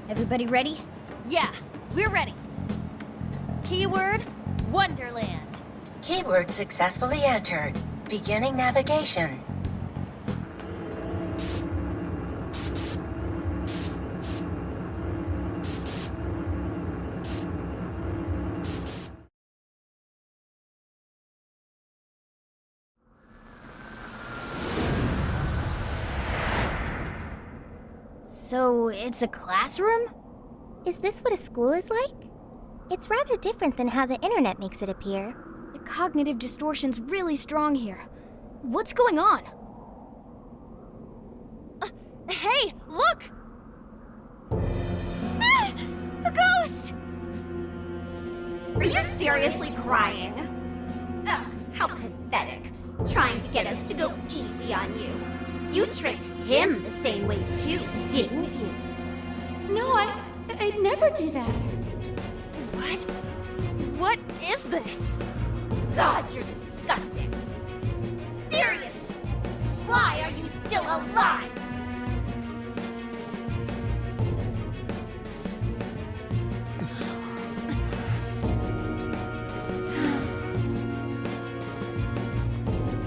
Everybody ready? Yeah, we're ready. Keyword, Wonderland. Keyword successfully entered. Beginning navigation. So, it's a classroom? Is this what a school is like? It's rather different than how the internet makes it appear. The cognitive distortion's really strong here. What's going on? Hey, look! Ah, a ghost! Are you seriously crying? Ugh, how pathetic. Trying to get us to go easy on you. You tricked him the same way too, didn't you? No, I'd never do that. What? What is this? God, you're disgusting. Serious. Why are you still alive?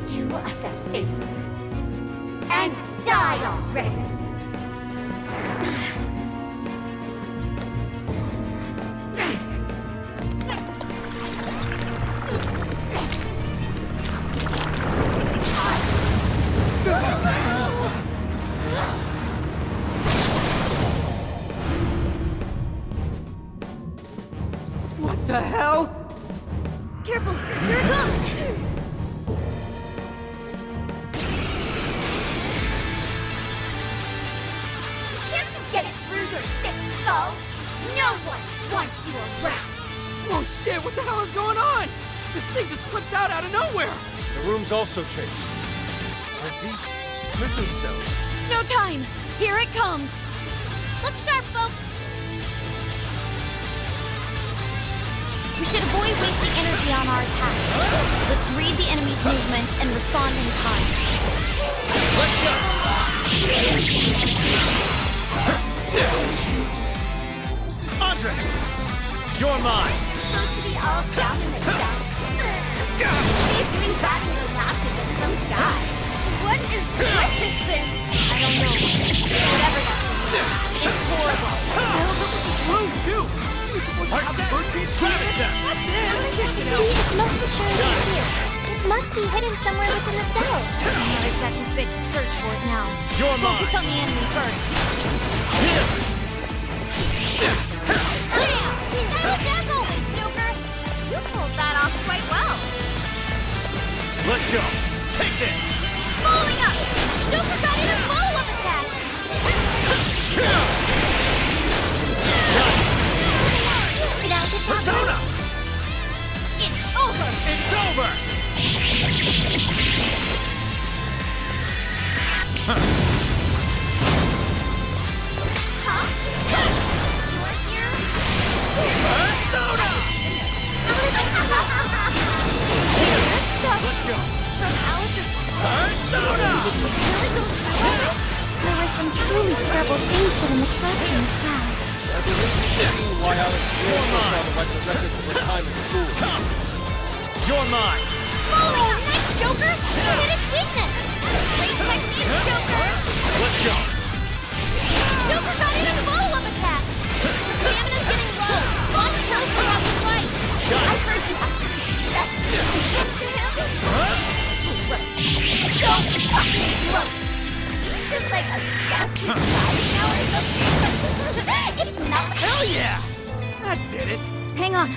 Do us a favor and die already. What the hell? Careful, here it comes! Can't you get it through your thick skull? No one wants you around. Oh shit, what the hell is going on? This thing just flipped out of nowhere! The room's also changed. Are these prison cells? No time! Here it comes! Look sharp, folks! We should avoid wasting energy on our attacks. Let's read the enemy's movements and respond in time. Let's go! Andres! You're mine! Supposed to be all down in the dump. It's doing batting your lashes at some guy. What is this thing? I don't know. Whatever that means. It's horrible. How's up with this room, too? You're supposed to have the bird cage gravity set! It must be showing up here. It must be hidden somewhere within the cell. I'm not exactly fit to search for it now. You're mine! Focus on the enemy first. As always, Joker! You pulled that off quite well. Let's go! Take this! Following up! Joker got in a follow-up attack! Now get that Persona! It's over! It's over! Persona! Let's go! From Alice's Persona! There were some truly terrible things said in the classroom as well. Why Alex You're mine. Like the records of her time at school. You're mine! Oh, nice, Joker! You hit its weakness! Great technique, Joker! Let's go! Joker got in a follow-up attack! Your stamina's getting low! Watch closely how you fight! I heard you actually just to him. So fucking gross. Just like obsessed with body now or something. It's not. Hell yeah! That did it! Hang on.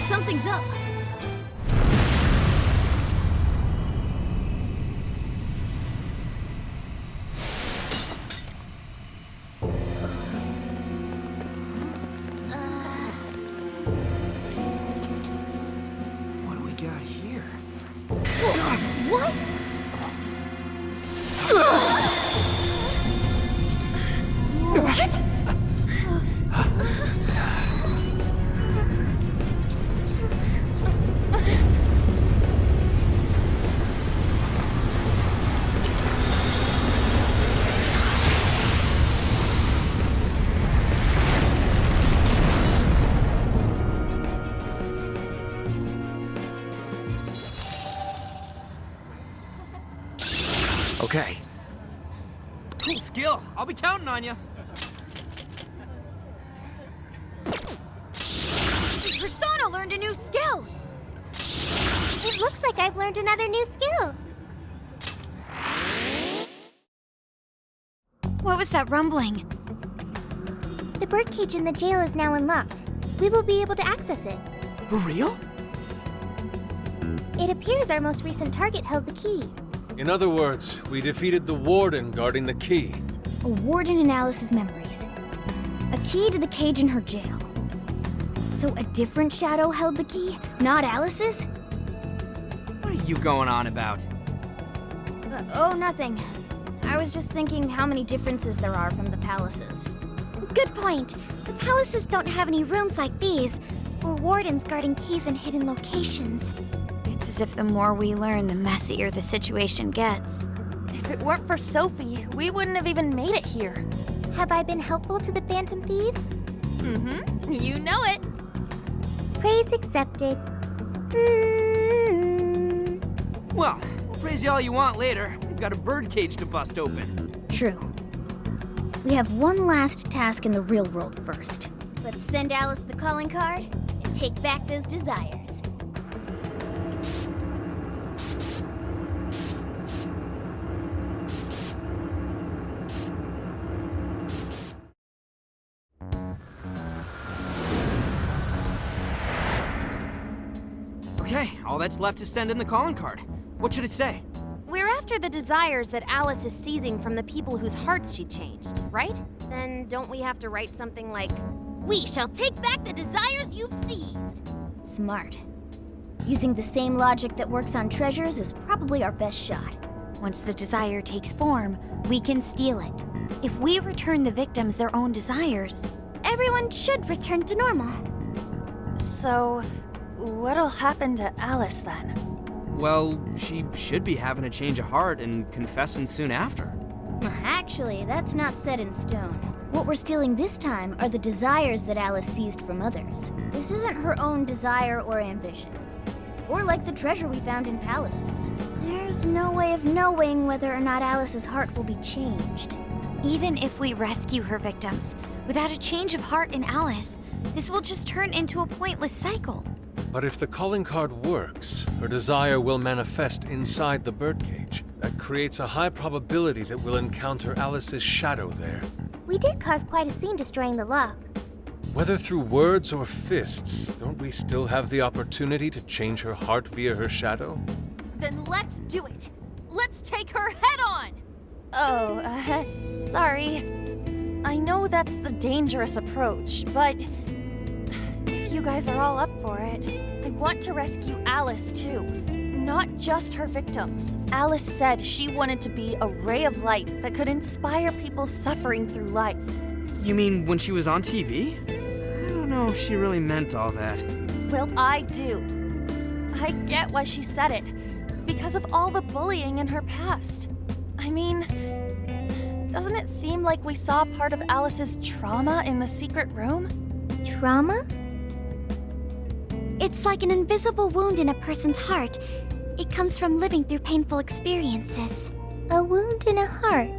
Something's up. What do we got here? What? What? Okay. Cool skill. I'll be counting on you. Persona learned a new skill! It looks like I've learned another new skill. What was that rumbling? The birdcage in the jail is now unlocked. We will be able to access it. For real? It appears our most recent target held the key. In other words, we defeated the warden guarding the key. A warden in Alice's memories. A key to the cage in her jail. So a different shadow held the key, not Alice's? What are you going on about? Oh, nothing. I was just thinking how many differences there are from the palaces. Good point. The palaces don't have any rooms like these, or wardens guarding keys in hidden locations. It's as if the more we learn, the messier the situation gets. If it weren't for Sophie, we wouldn't have even made it here. Have I been helpful to the Phantom Thieves? Mm-hmm. You know it. Praise accepted. Well, we'll praise you all you want later. We've got a birdcage to bust open. True. We have one last task in the real world first. Let's send Alice the calling card and take back those desires. Okay, all that's left is send in the calling card. What should it say? We're after the desires that Alice is seizing from the people whose hearts she changed, right? Then don't we have to write something like, "We shall take back the desires you've seized"? Smart. Using the same logic that works on treasures is probably our best shot. Once the desire takes form, we can steal it. If we return the victims their own desires, Everyone should return to normal. So, what'll happen to Alice then? Well, she should be having a change of heart and confessing soon after. Actually, that's not set in stone. What we're stealing this time are the desires that Alice seized from others. This isn't her own desire or ambition. Or like the treasure we found in palaces. There's no way of knowing whether or not Alice's heart will be changed. even if we rescue her victims, without a change of heart in Alice, this will just turn into a pointless cycle. But if the calling card works, her desire will manifest inside the birdcage. That creates a high probability that we'll encounter Alice's shadow there. We did cause quite a scene destroying the lock. Whether through words or fists, don't we still have the opportunity to change her heart via her shadow? Then let's do it. Let's take her head on! Oh, sorry. I know that's the dangerous approach, but if you guys are all up for it, I want to rescue Alice too. Not just her victims. Alice said she wanted to be a ray of light that could inspire people suffering through life. You mean when she was on TV? I don't know if she really meant all that. Well, I do. I get why she said it. Because of all the bullying in her past. I mean, doesn't it seem like we saw part of Alice's trauma in the secret room? Trauma? It's like an invisible wound in a person's heart. It comes from living through painful experiences. A wound in a heart.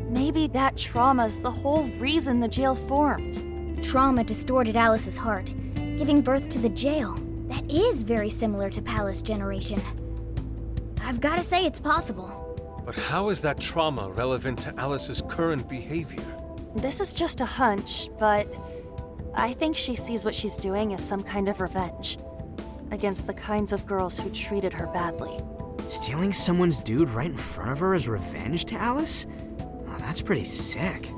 Maybe that trauma's the whole reason the jail formed. Trauma distorted Alice's heart, giving birth to the jail. That is very similar to Palace Generation. I've got to say it's possible. But how is that trauma relevant to Alice's current behavior? This is just a hunch, but I think she sees what she's doing as some kind of revenge against the kinds of girls who treated her badly. Stealing someone's dude right in front of her as revenge to Alice? Oh, that's pretty sick.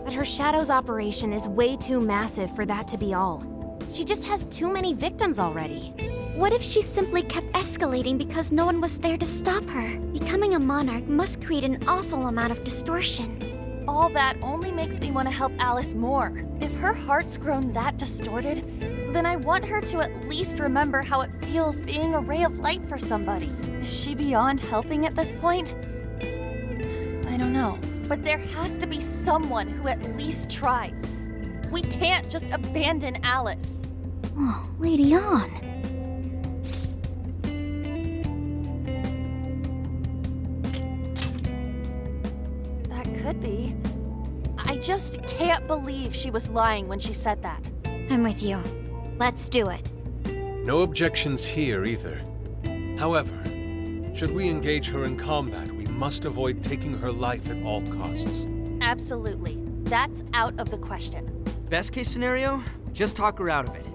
But her Shadow's operation is way too massive for that to be all. She just has too many victims already. What if she simply kept escalating because no one was there to stop her? Becoming a monarch must create an awful amount of distortion. All that only makes me want to help Alice more. If her heart's grown that distorted, then I want her to at least remember how it feels being a ray of light for somebody. Is she beyond helping at this point? I don't know. But there has to be someone who at least tries. We can't just abandon Alice. Oh, Lady On. could be. I just can't believe she was lying when she said that. I'm with you. Let's do it. No objections here either. However, should we engage her in combat, we must avoid taking her life at all costs. Absolutely. That's out of the question. Best case scenario, just talk her out of it.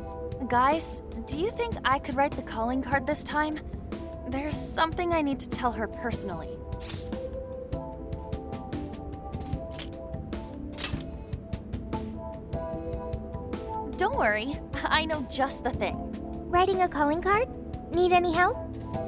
Guys, do you think I could write the calling card this time? There's something I need to tell her personally. Don't worry, I know just the thing. Writing a calling card? Need any help?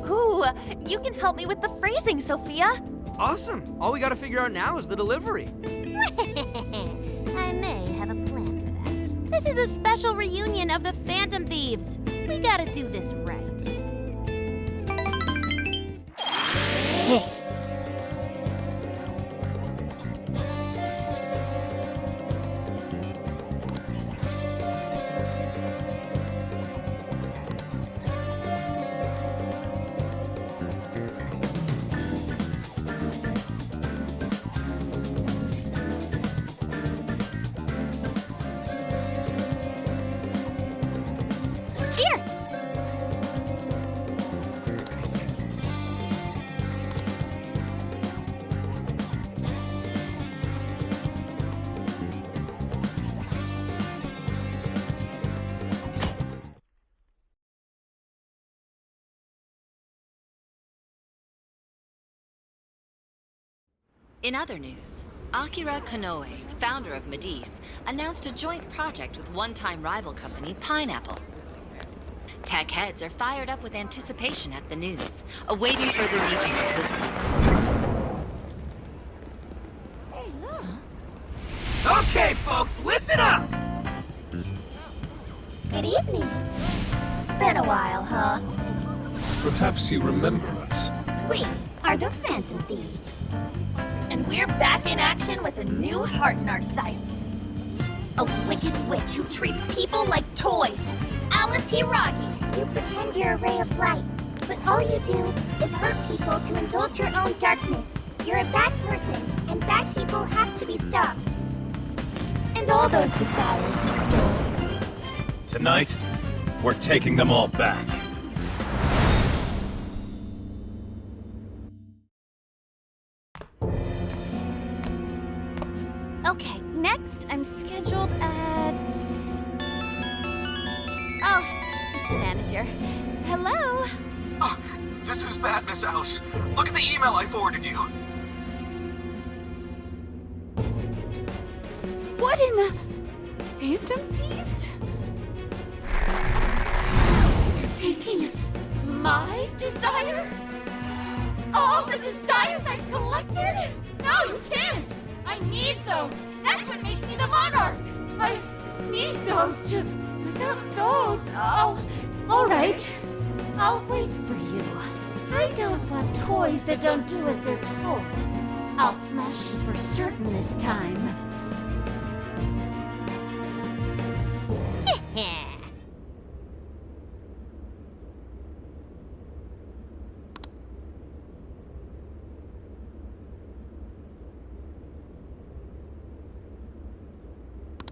Ooh, you can help me with the phrasing, Sophia. Awesome. All we gotta figure out now is the delivery. I may have a plan for that. This is a special reunion of the Phantom Thieves. We gotta do this right. Hey. Here! In other news, Akira Konoe, founder of Medice, announced a joint project with one-time rival company Pineapple. Tech heads are fired up with anticipation at the news, awaiting further details with Hey, look. Okay, folks, listen up! Good evening. Been a while, huh? Perhaps you remember us. We are the Phantom Thieves. And we're back in action with a new heart in our sights. A wicked witch who treats people like toys. Alice Hiragi. You pretend you're a ray of light, but all you do is hurt people to indulge your own darkness. You're a bad person, and bad people have to be stopped. And all those desires you stole. Tonight, we're taking them all back. Okay, next I'm scheduled at... Oh, it's the manager. Hello? Oh, this is bad, Miss Alice. Look at the email I forwarded you. What in the... Phantom Thieves? You're taking my desire? All the desires I've collected? No, you can't! I need those! That's what makes me the Monarch! I need those to... Without those, all right. I'll wait for you. I don't want toys that don't do as they're told. I'll smash you for certain this time.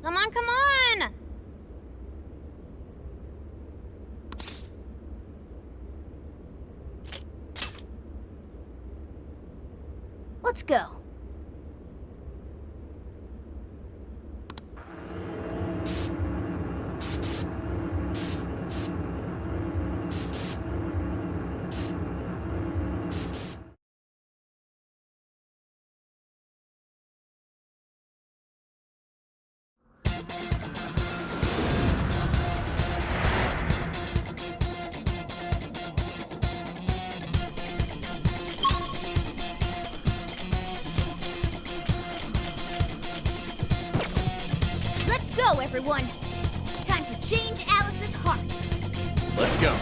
Come on, come on! Let's go. Let's go, everyone! Time to change Alice's heart! Let's go.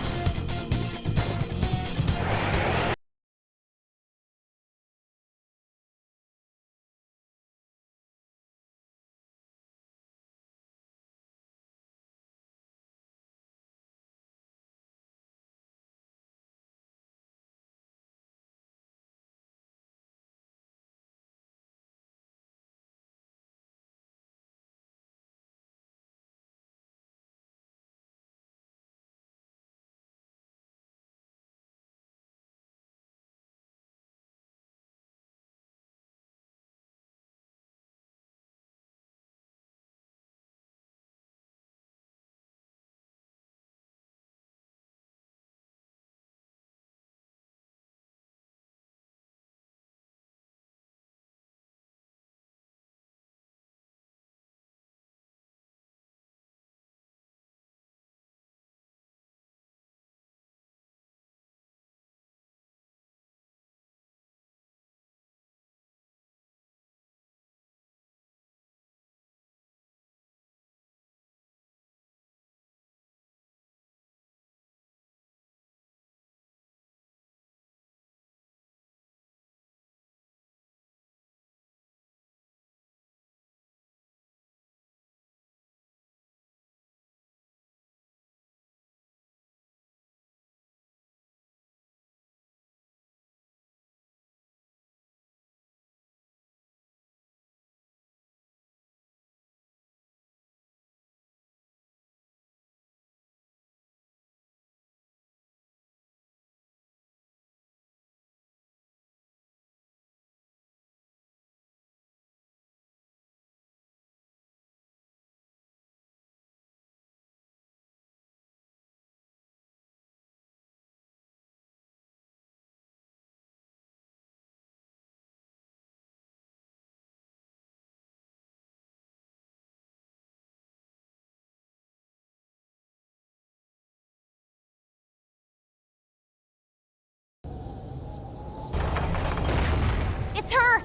It's her!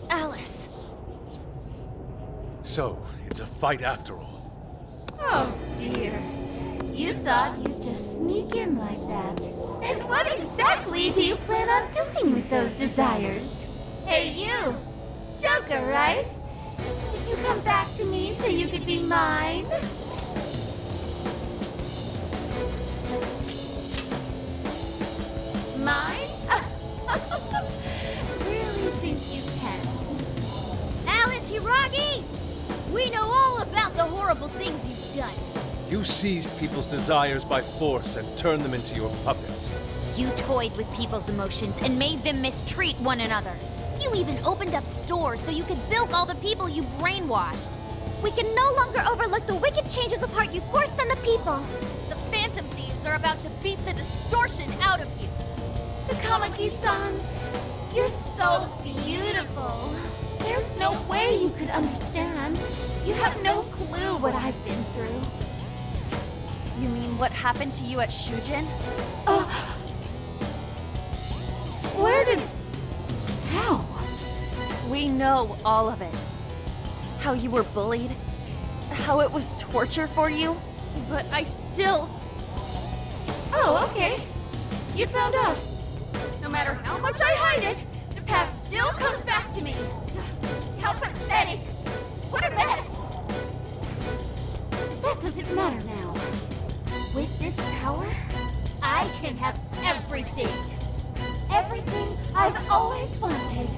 Alice. So, it's a fight after all. Oh dear. You thought you'd just sneak in like that. And what exactly do you plan on doing with those desires? Hey you! Joker, right? Did you come back to me so you could be mine? Mine? Really think you can? Alice Hiragi! We know all about the horrible things you've done. You seized people's desires by force and turned them into your puppets. You toyed with people's emotions and made them mistreat one another. You even opened up stores so you could bilk all the people you brainwashed. We can no longer overlook the wicked changes of heart you forced on the people. The Phantom Thieves are about to beat the distortion out of you. Takamaki-san, you're so beautiful. There's no way you could understand. You have no clue what I've been through. You mean what happened to you at Shujin? Where did... How? We know all of it. How you were bullied, how it was torture for you, but I still... Oh, okay. You found out. No matter how much I hide it, the past still comes back to me. How pathetic. What a mess. That doesn't matter now. With this power, I can have everything. Everything I've always wanted.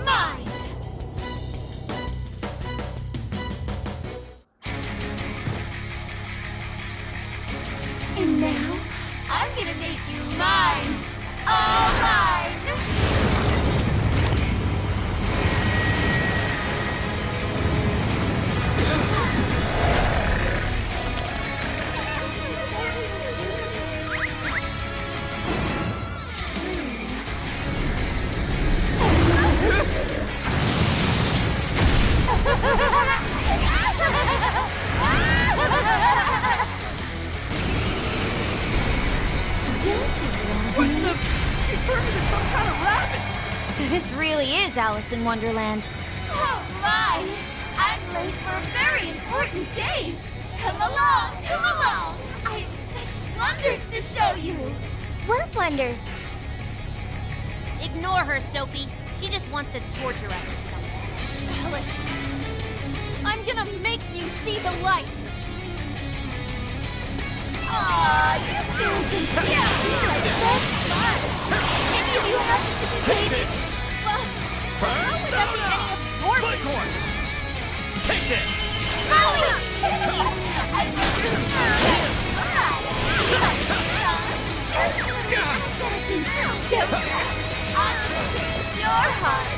Mine! And now, I'm gonna make you mine! All mine! What the? She turned into some kind of rabbit! So this really is Alice in Wonderland. Oh my! I'm late for a very important date! Come along, come along! I have such wonders to show you! What wonders? Ignore her, Sophie. She just wants to torture us or something. Alice, I'm gonna make you see the light! Aw, you fools and like best fun! Any of you happen to be dating? Well, how would that be any of your business? Take this! Molly! I never Joker, I'm gonna take your heart!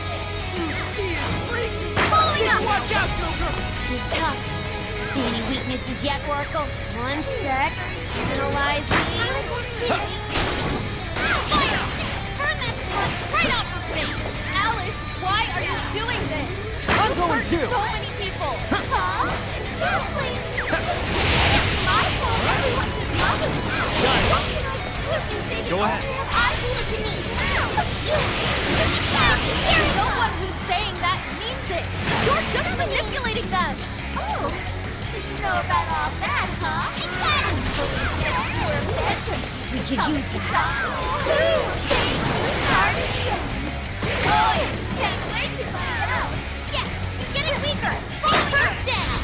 She is freaking... Molly! Watch out, Joker! She's tough. See any weaknesses yet, Oracle? One sec. Analyzing. Fire! Burn that smoke right off her face! Alice, why are you doing this? I'm going Hurt too! so many people! Huh? Kathleen! It's my fault everyone's in love with me! What can I do to save Go ahead. I leave it to me! No one who's saying that means it! You're just manipulating them! Oh, so you know about all that, huh? We could use that. Oh, can't wait to find out! Yes! She's getting weaker! Pulling her down!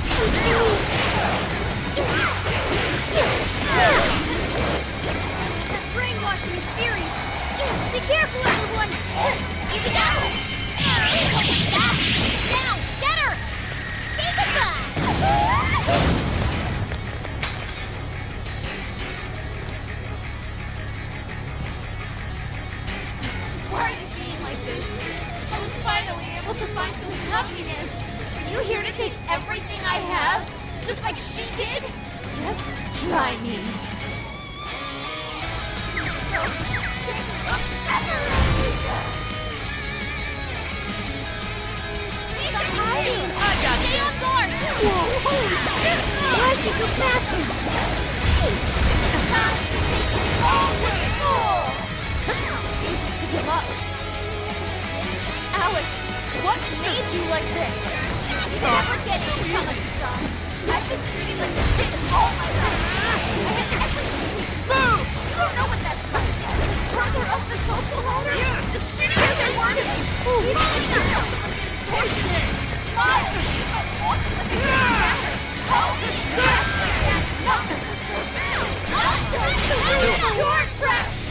That brainwashing is serious. Be careful, everyone! Easy down! Down! Get her! Say goodbye! Why are you being like this? I was finally able to find some happiness. You here to take everything I have? Just like she did? Just try me. So sick of separating. Stop hiding! Stay on guard! Whoa, holy shit! Why is she so fast? Time to take it all to school! Refuses to give up. Alice, what made you like this? Never get to Kamaki-san. I've been treated like shit all my life. I had everything. Move! You don't know what that's like. Further up the social ladder, the shittier they want to be. You don't even know someone getting tortured. Smile! But walk like it doesn't matter. Oh, nothing was so bad. You're trash!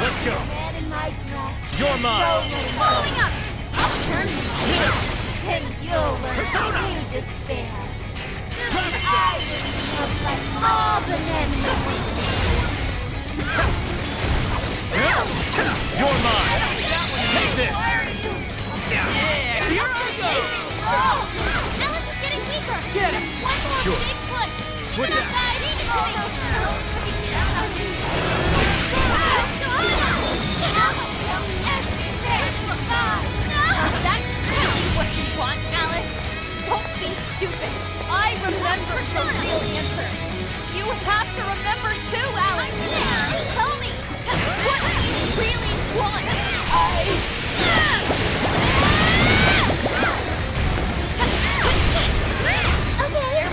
Let's go. Man in my grass. You're mine. Following up! I'll turn you on. And you'll learn to despair. Soon I will look like all the men in the world. You're mine. Take this. Yeah, here I go. Oh! Alice is getting weaker. Get him. One more Sure. big push. Switch out. Guys, leave it to me. That's what you want, Alice? Don't be stupid. I remember the real answer. You have to remember too, Alice. Tell me, what do you really want? Okay,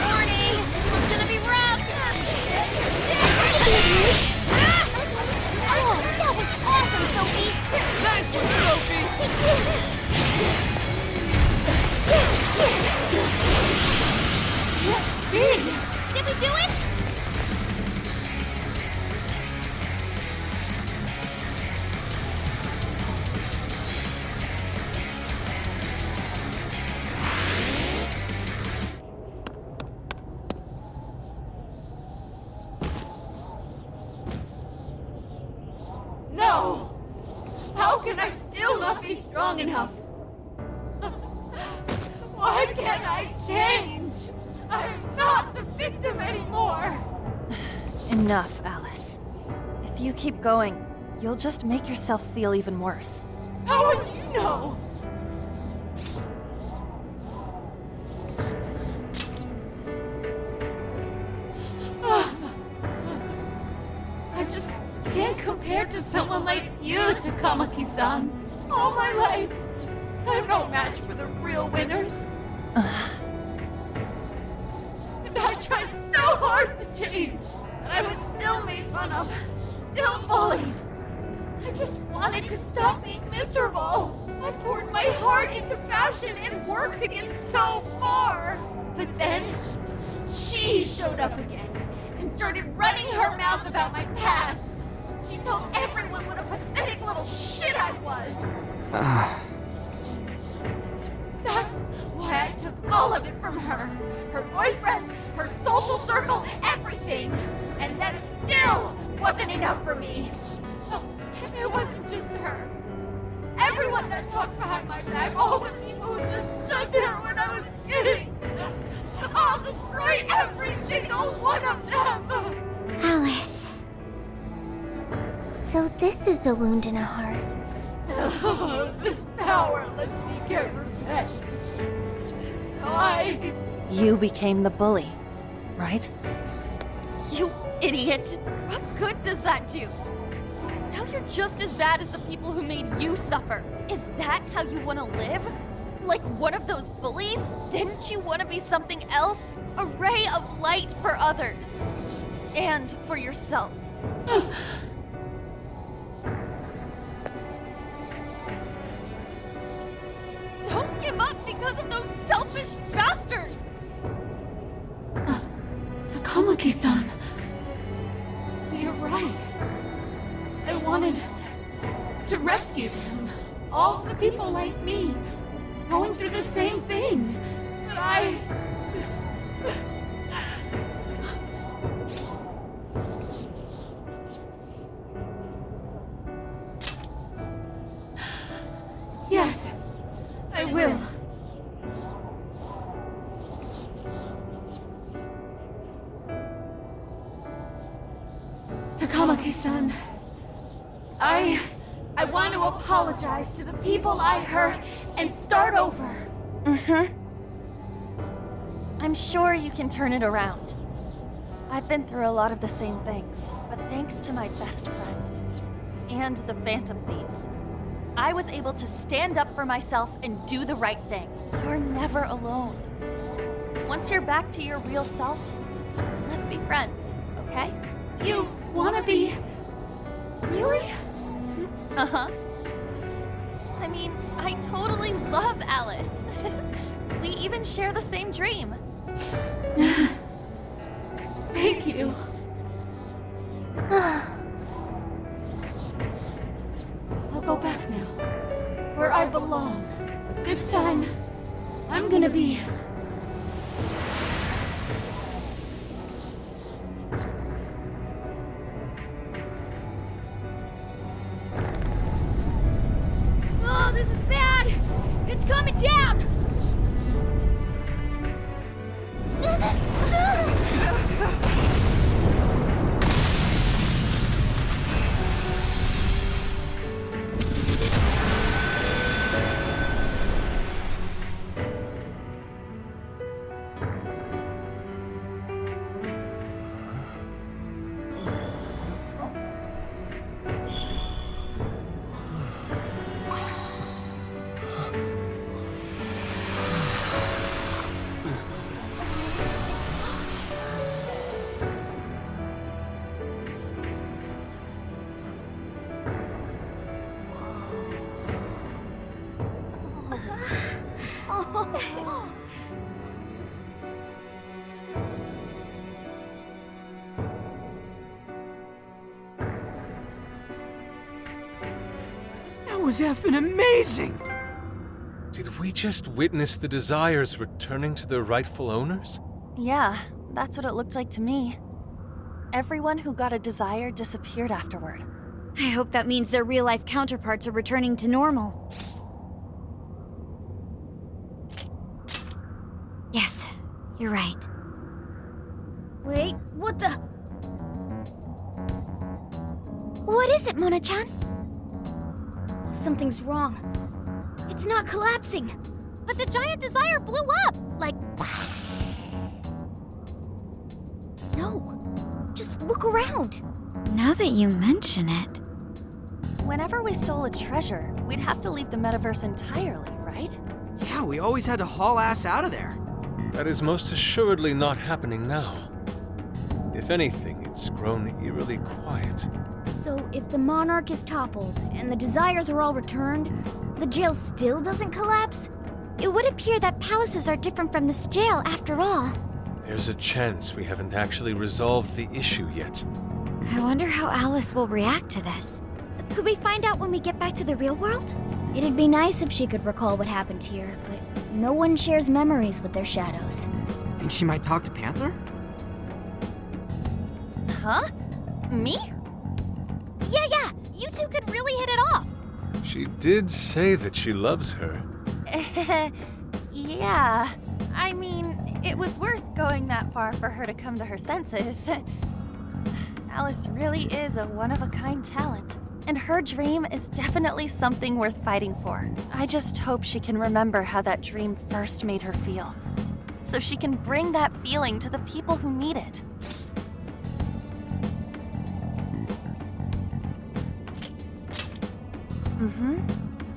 warning. This one's gonna be rough. Oh, that was awesome, Sophie! Nice one, Sophie. Did we do it? No! How can I still not be strong enough? Why can't I change? I'm not the victim anymore! Enough, Alice. If you keep going, you'll just make yourself feel even worse. How would you know? I just can't compare to someone like you, Takamaki-san. All my life, I'm no match for the real winners. And I tried so hard to change, but I was still made fun of, still bullied. I just wanted to stop being miserable. I poured my heart into fashion and worked to get so far. But then, she showed up again and started running her mouth about my past. She told everyone what a pathetic little shit I was. That's why I took all of it from her. Her boyfriend, her social circle, everything. And that still wasn't enough for me. It wasn't just her. Everyone that talked behind my back, all the people who just stood there when I was kidding. I'll destroy every single one of them. Alice. So this is a wound in a heart. Oh, this power lets me get revenge. So You became the bully, right? You idiot! What good does that do? Now you're just as bad as the people who made you suffer. Is that how you want to live? Like one of those bullies? Didn't you want to be something else? A ray of light for others. And for yourself. Don't give up because of those selfish bastards! Takamaki-san. You're right. I wanted to rescue them. All the people like me, going through the same thing. But Yes, I will. Takamaki-san, I want to apologize to the people I hurt and start over. I'm sure you can turn it around. I've been through a lot of the same things, but thanks to my best friend and the Phantom Thieves, I was able to stand up for myself and do the right thing. You're never alone. Once you're back to your real self, let's be friends, okay? You wanna be... Really? Uh-huh. I mean, I totally love Alice. We even share the same dream. Thank you. I'll go back now, where I belong. But this time, I'm gonna be... Oh, this is bad! It's coming down! That was effing amazing! Did we just witness the Desires returning to their rightful owners? Yeah, that's what it looked like to me. Everyone who got a desire disappeared afterward. I hope that means their real-life counterparts are returning to normal. Yes, you're right. Wait, what the? What is it, Mona-chan? Something's wrong. It's not collapsing. But the giant desire blew up! Like... No. Just look around. Now that you mention it... Whenever we stole a treasure, we'd have to leave the metaverse entirely, right? Yeah, we always had to haul ass out of there. That is most assuredly not happening now. If anything, it's grown eerily quiet. So if the Monarch is toppled and the Desires are all returned, the jail still doesn't collapse? It would appear that palaces are different from this jail after all. There's a chance we haven't actually resolved the issue yet. I wonder how Alice will react to this. Could we find out when we get back to the real world? It'd be nice if she could recall what happened here, but no one shares memories with their shadows. Think she might talk to Panther? Huh? Me? Yeah, you two could really hit it off. She did say that she loves her. Yeah. I mean, it was worth going that far for her to come to her senses. Alice really is a one-of-a-kind talent. And her dream is definitely something worth fighting for. I just hope she can remember how that dream first made her feel, so she can bring that feeling to the people who need it.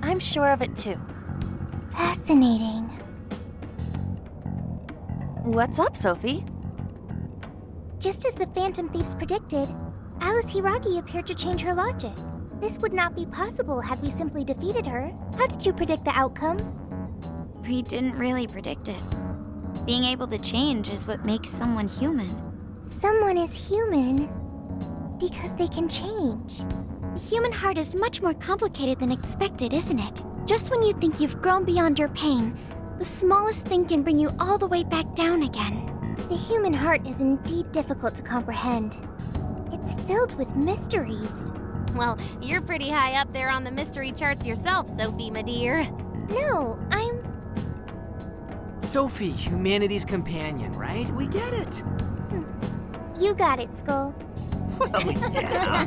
I'm sure of it too. Fascinating. What's up, Sophie? Just as the Phantom Thieves predicted, Alice Hiragi appeared to change her logic. This would not be possible had we simply defeated her. How did you predict the outcome? We didn't really predict it. Being able to change is what makes someone human. Someone is human because they can change. The human heart is much more complicated than expected, isn't it? Just when you think you've grown beyond your pain, the smallest thing can bring you all the way back down again. The human heart is indeed difficult to comprehend. It's filled with mysteries. Well, you're pretty high up there on the mystery charts yourself, Sophie, my dear. No, I'm... Sophie, humanity's companion, right? We get it. You got it, Skull. Well, yeah.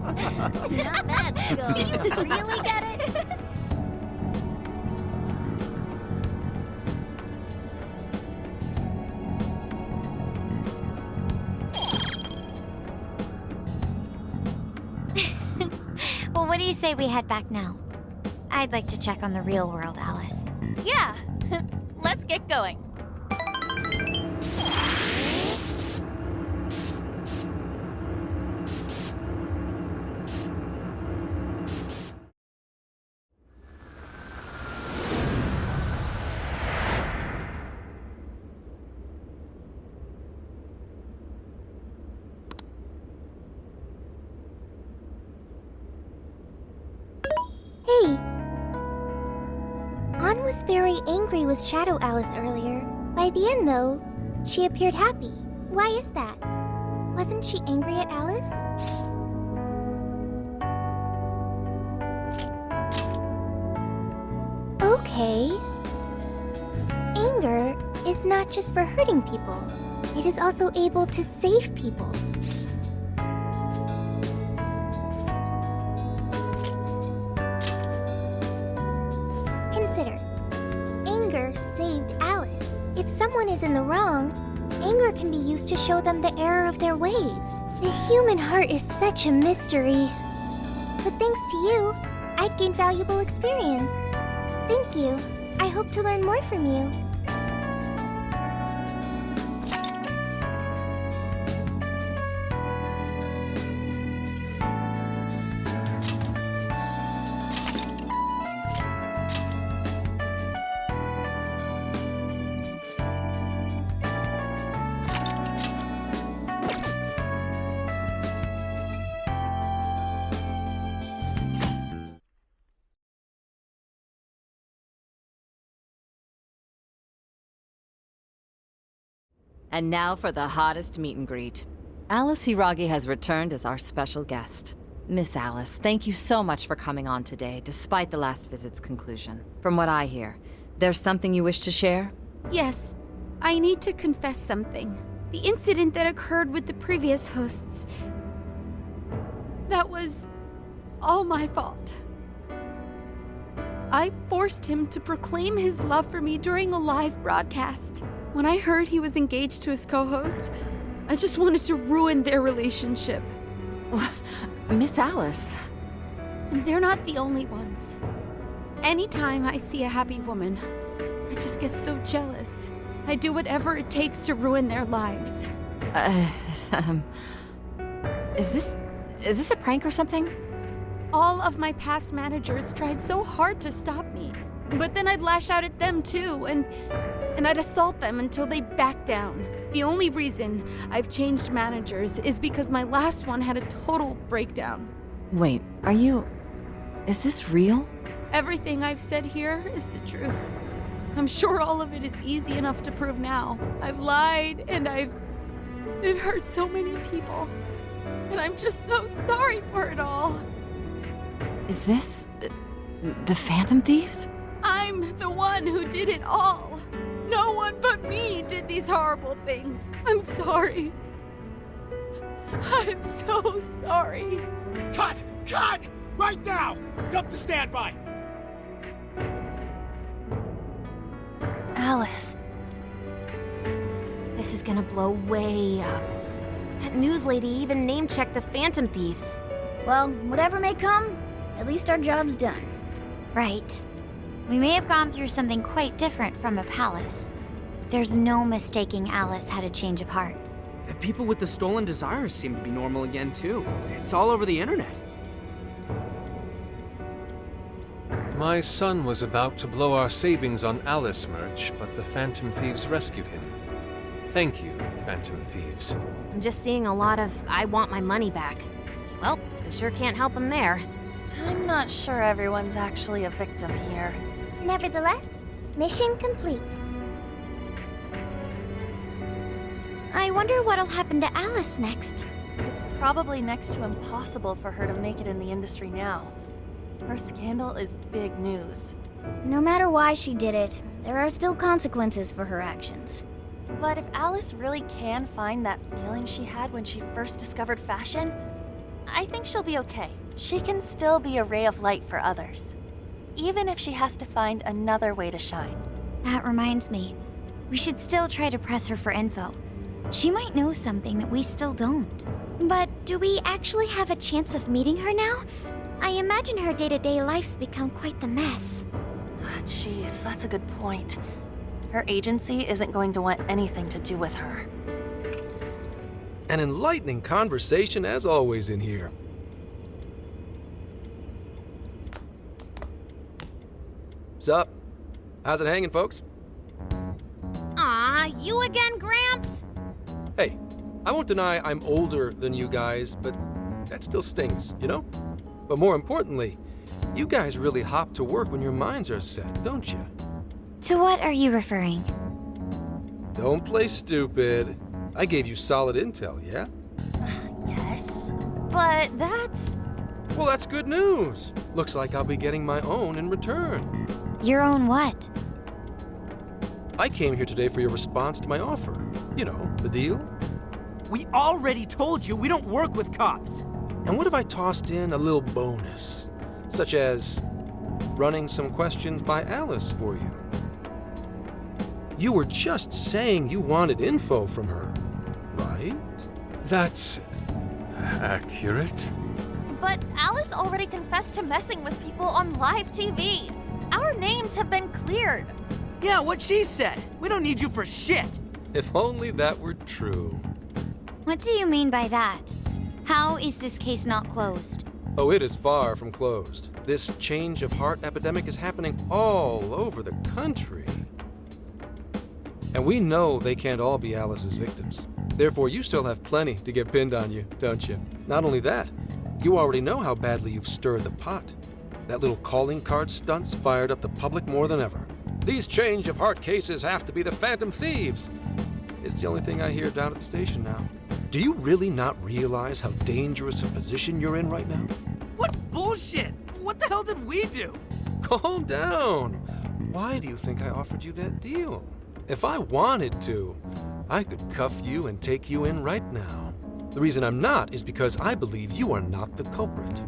Not bad, Skull. Do you really get it? Well, what do you say we head back now? I'd like to check on the real world, Alice. Yeah, let's get going. Hey! Ann was very angry with Shadow Alice earlier. By the end, though, she appeared happy. Why is that? Wasn't she angry at Alice? Okay. Anger is not just for hurting people. It is also able to save people. Consider. Anger saved Alice. If someone is in the wrong, anger can be used to show them the error of their ways. The human heart is such a mystery. But thanks to you, I've gained valuable experience. Thank you. I hope to learn more from you. And now for the hottest meet and greet. Alice Hiragi has returned as our special guest. Miss Alice, thank you so much for coming on today, despite the last visit's conclusion. From what I hear, there's something you wish to share? Yes, I need to confess something. The incident that occurred with the previous hosts. That was all my fault. I forced him to proclaim his love for me during a live broadcast. When I heard he was engaged to his co-host, I just wanted to ruin their relationship. Miss Alice. And they're not the only ones. Anytime I see a happy woman, I just get so jealous. I do whatever it takes to ruin their lives. Is this a prank or something? All of my past managers tried so hard to stop me. But then I'd lash out at them too, and I'd assault them until they backed down. The only reason I've changed managers is because my last one had a total breakdown. Wait, is this real? Everything I've said here is the truth. I'm sure all of it is easy enough to prove now. I've lied, and it hurt so many people. And I'm just so sorry for it all. Is this the Phantom Thieves? I'm the one who did it all. No one but me did these horrible things. I'm sorry. I'm so sorry. Cut! Cut! Right now! Up to standby! Alice. This is gonna blow way up. That news lady even name-checked the Phantom Thieves. Well, whatever may come, at least our job's done. Right. We may have gone through something quite different from a palace. There's no mistaking Alice had a change of heart. The people with the stolen desires seem to be normal again, too. It's all over the internet. My son was about to blow our savings on Alice merch, but the Phantom Thieves rescued him. Thank you, Phantom Thieves. I'm just seeing a lot of I want my money back. Well, we sure can't help him there. I'm not sure everyone's actually a victim here. Nevertheless, mission complete. I wonder what'll happen to Alice next. It's probably next to impossible for her to make it in the industry now. Her scandal is big news. No matter why she did it, there are still consequences for her actions. But if Alice really can find that feeling she had when she first discovered fashion, I think she'll be okay. She can still be a ray of light for others, even if she has to find another way to shine. That reminds me, we should still try to press her for info. She might know something that we still don't. But do we actually have a chance of meeting her now? I imagine her day-to-day life's become quite the mess. Jeez, that's a good point. Her agency isn't going to want anything to do with her. An enlightening conversation as always in here. Sup? How's it hanging, folks? Aw, you again, Gramps? Hey, I won't deny I'm older than you guys, but that still stings, you know? But more importantly, you guys really hop to work when your minds are set, don't you? To what are you referring? Don't play stupid. I gave you solid intel, yeah? Yes, but that's... Well, that's good news. Looks like I'll be getting my own in return. Your own what? I came here today for your response to my offer. You know, the deal. We already told you we don't work with cops. And what if I tossed in a little bonus? Such as running some questions by Alice for you. You were just saying you wanted info from her, right? That's accurate. But Alice already confessed to messing with people on live TV. Our names have been cleared. Yeah, what she said. We don't need you for shit. If only that were true. What do you mean by that? How is this case not closed? Oh, it is far from closed. This change of heart epidemic is happening all over the country. And we know they can't all be Alice's victims. Therefore, you still have plenty to get pinned on you, don't you? Not only that, you already know how badly you've stirred the pot. That little calling card stunt's fired up the public more than ever. These change of heart cases have to be the Phantom Thieves. It's the only thing I hear down at the station now. Do you really not realize how dangerous a position you're in right now? What bullshit? What the hell did we do? Calm down. Why do you think I offered you that deal? If I wanted to, I could cuff you and take you in right now. The reason I'm not is because I believe you are not the culprit.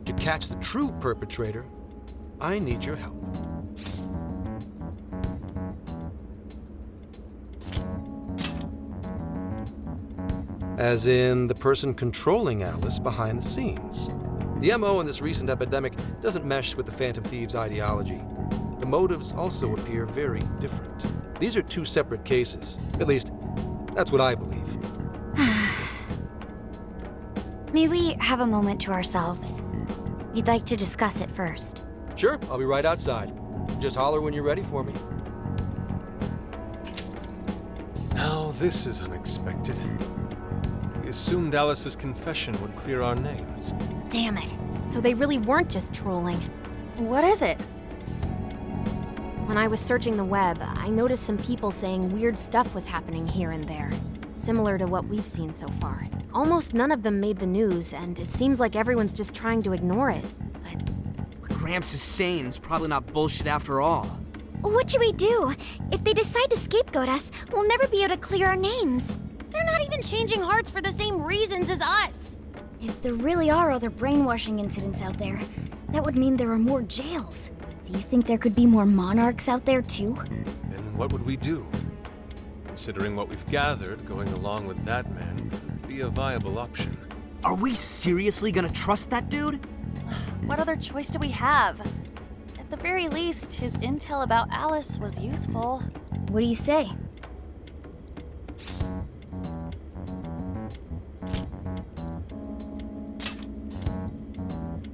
To catch the true perpetrator, I need your help. As in the person controlling Alice behind the scenes. The MO in this recent epidemic doesn't mesh with the Phantom Thieves' ideology. The motives also appear very different. These are two separate cases. At least, that's what I believe. May we have a moment to ourselves? We'd like to discuss it first. Sure, I'll be right outside. Just holler when you're ready for me. Now this is unexpected. We assumed Alice's confession would clear our names. Damn it. So they really weren't just trolling. What is it? When I was searching the web, I noticed some people saying weird stuff was happening here and there. Similar to what we've seen so far. Almost none of them made the news, and it seems like everyone's just trying to ignore it. What Gramps is saying is probably not bullshit after all. What should we do? If they decide to scapegoat us, we'll never be able to clear our names. They're not even changing hearts for the same reasons as us. If there really are other brainwashing incidents out there, that would mean there are more jails. Do you think there could be more monarchs out there too? Then what would we do? Considering what we've gathered, going along with that man could be a viable option. Are we seriously gonna trust that dude? What other choice do we have? At the very least, his intel about Alice was useful. What do you say?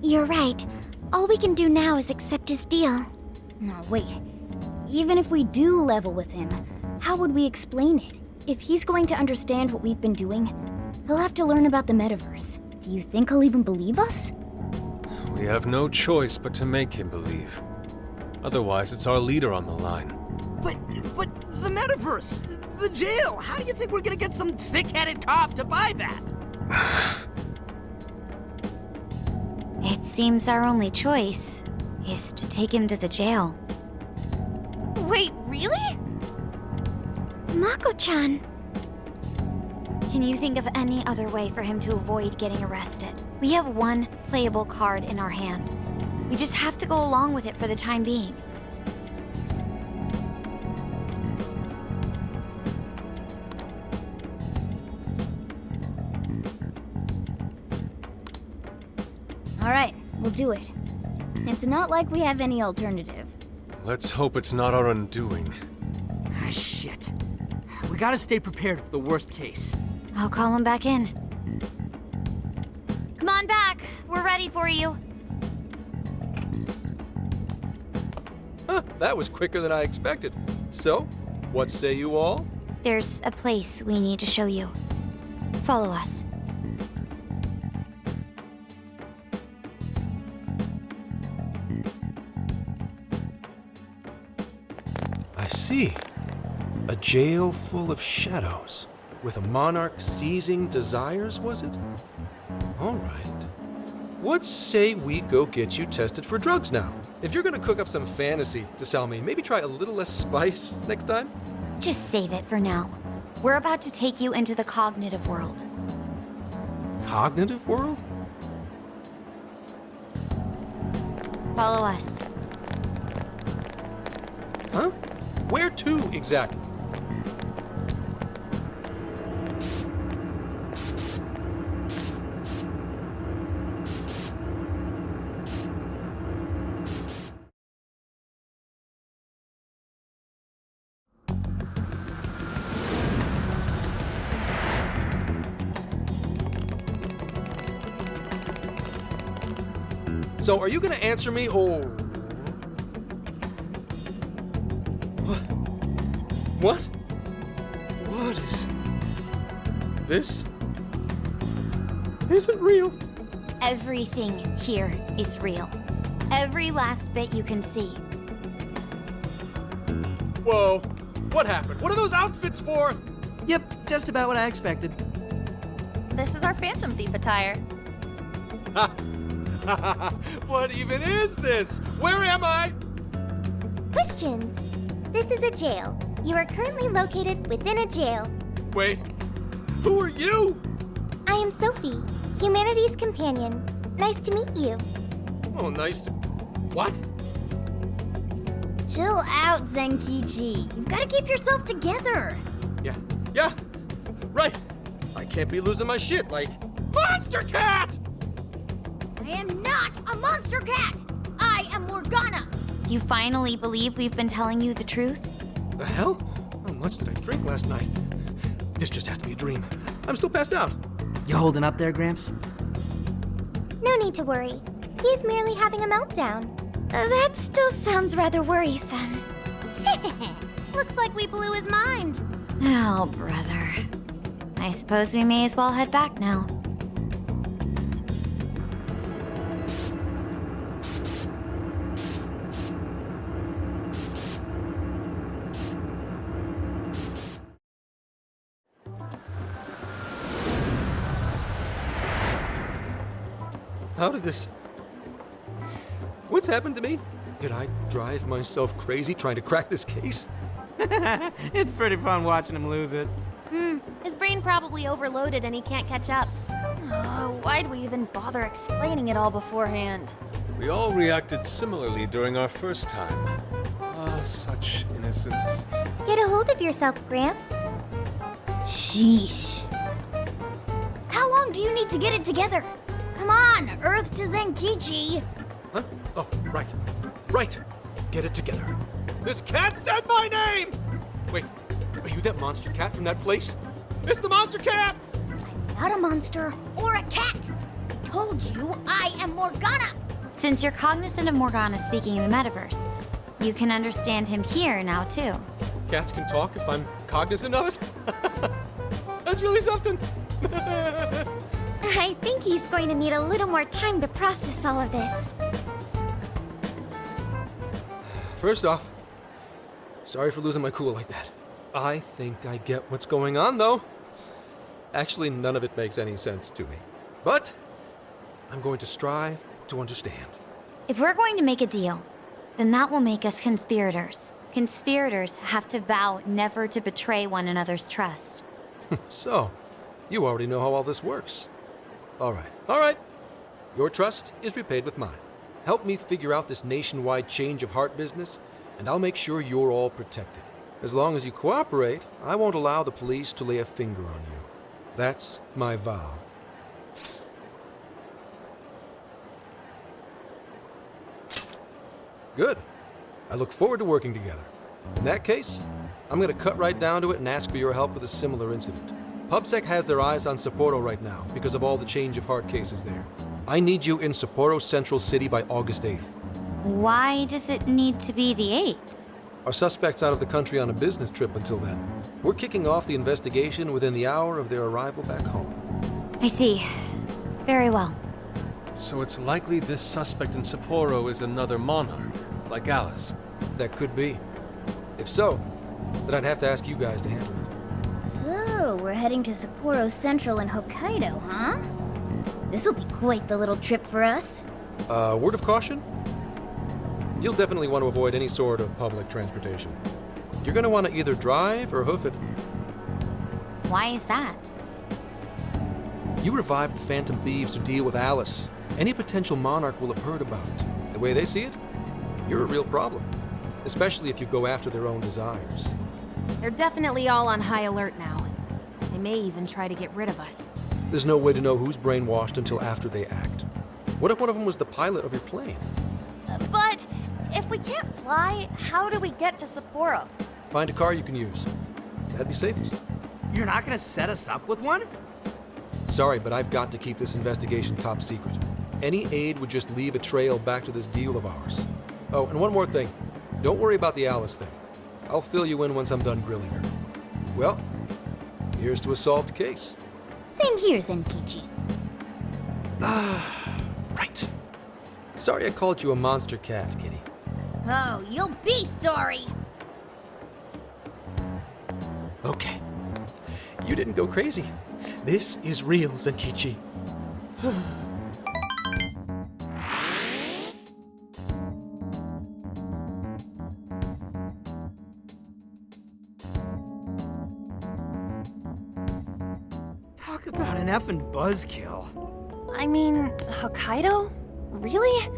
You're right. All we can do now is accept his deal. No, wait. Even if we do level with him, how would we explain it? If he's going to understand what we've been doing, he'll have to learn about the metaverse. Do you think he'll even believe us? We have no choice but to make him believe. Otherwise, it's our leader on the line. But the metaverse, the jail, how do you think we're gonna get some thick-headed cop to buy that? It seems our only choice is to take him to the jail. Wait, really? Mako-chan. Can you think of any other way for him to avoid getting arrested? We have one playable card in our hand. We just have to go along with it for the time being. All right, we'll We'll do it. It's not like we have any alternative. Let's hope it's not our undoing. Ah, shit. We gotta stay prepared for the worst case. I'll call him back in. Come on back. We're ready for you. Huh, that was quicker than I expected. So, what say you all? There's a place we need to show you. Follow us. I see. A jail full of shadows. With a monarch seizing desires, was it? All right. What say we go get you tested for drugs now? If you're gonna cook up some fantasy to sell me, maybe try a little less spice next time? Just save it for now. We're about to take you into the cognitive world. Cognitive world? Follow us. Huh? Where to exactly? So, are you gonna answer me, or... What? What is... This... isn't real. Everything here is real. Every last bit you can see. Whoa. What happened? What are those outfits for? Yep, just about what I expected. This is our Phantom Thief attire. What even is this? Where am I? Questions. This is a jail. You are currently located within a jail. Wait. Who are you? I am Sophie, humanity's companion. Nice to meet you. Oh, nice to... What? Chill out, Zenkichi. You've got to keep yourself together. Yeah. Right. I can't be losing my shit like... Monster Cat! I am not a monster cat! I am Morgana! You finally believe we've been telling you the truth? The hell? How much did I drink last night? This just has to be a dream. I'm still passed out. You holding up there, Gramps? No need to worry. He's merely having a meltdown. That still sounds rather worrisome. Looks like we blew his mind. Oh, brother. I suppose we may as well head back now. How did this... What's happened to me? Did I drive myself crazy trying to crack this case? It's pretty fun watching him lose it. His brain probably overloaded and he can't catch up. Why'd we even bother explaining it all beforehand? We all reacted similarly during our first time. Ah, such innocence. Get a hold of yourself, Gramps. Sheesh. How long do you need to get it together? Come on, Earth to Zenkichi. Huh? Oh, right. Right. Get it together. This cat said my name! Wait, are you that monster cat from that place? It's the monster cat! I'm not a monster or a cat. Told you I am Morgana. Since you're cognizant of Morgana speaking in the metaverse, you can understand him here now, too. Cats can talk if I'm cognizant of it? That's really something. I think he's going to need a little more time to process all of this. First off, sorry for losing my cool like that. I think I get what's going on, though. Actually, none of it makes any sense to me. But I'm going to strive to understand. If we're going to make a deal, then that will make us conspirators. Conspirators have to vow never to betray one another's trust. So, you already know how all this works. All right. Your trust is repaid with mine. Help me figure out this nationwide change of heart business, and I'll make sure you're all protected. As long as you cooperate, I won't allow the police to lay a finger on you. That's my vow. Good. I look forward to working together. In that case, I'm gonna cut right down to it and ask for your help with a similar incident. PubSec has their eyes on Sapporo right now because of all the change of heart cases there. I need you in Sapporo Central City by August 8th. Why does it need to be the 8th? Our suspect's out of the country on a business trip until then. We're kicking off the investigation within the hour of their arrival back home. I see. Very well. So it's likely this suspect in Sapporo is another Monarch, like Alice. That could be. If so, then I'd have to ask you guys to handle it. So, we're heading to Sapporo Central in Hokkaido, huh? This'll be quite the little trip for us. Word of caution? You'll definitely want to avoid any sort of public transportation. You're gonna want to either drive or hoof it. Why is that? You revived the Phantom Thieves to deal with Alice. Any potential Monarch will have heard about it. The way they see it, you're a real problem. Especially if you go after their own desires. They're definitely all on high alert now. They may even try to get rid of us. There's no way to know who's brainwashed until after they act. What if one of them was the pilot of your plane? But if we can't fly, how do we get to Sapporo? Find a car you can use. That'd be safest. You're not gonna set us up with one? Sorry, but I've got to keep this investigation top secret. Any aid would just leave a trail back to this deal of ours. Oh, and one more thing. Don't worry about the Alice thing. I'll fill you in once I'm done grilling her. Well, here's to a solved case. Same here, Zenkichi. Right. Sorry I called you a monster cat, Kitty. Oh, you'll be sorry! Okay. You didn't go crazy. This is real, Zenkichi. Talk about an effing buzzkill. I mean, Hokkaido? Really?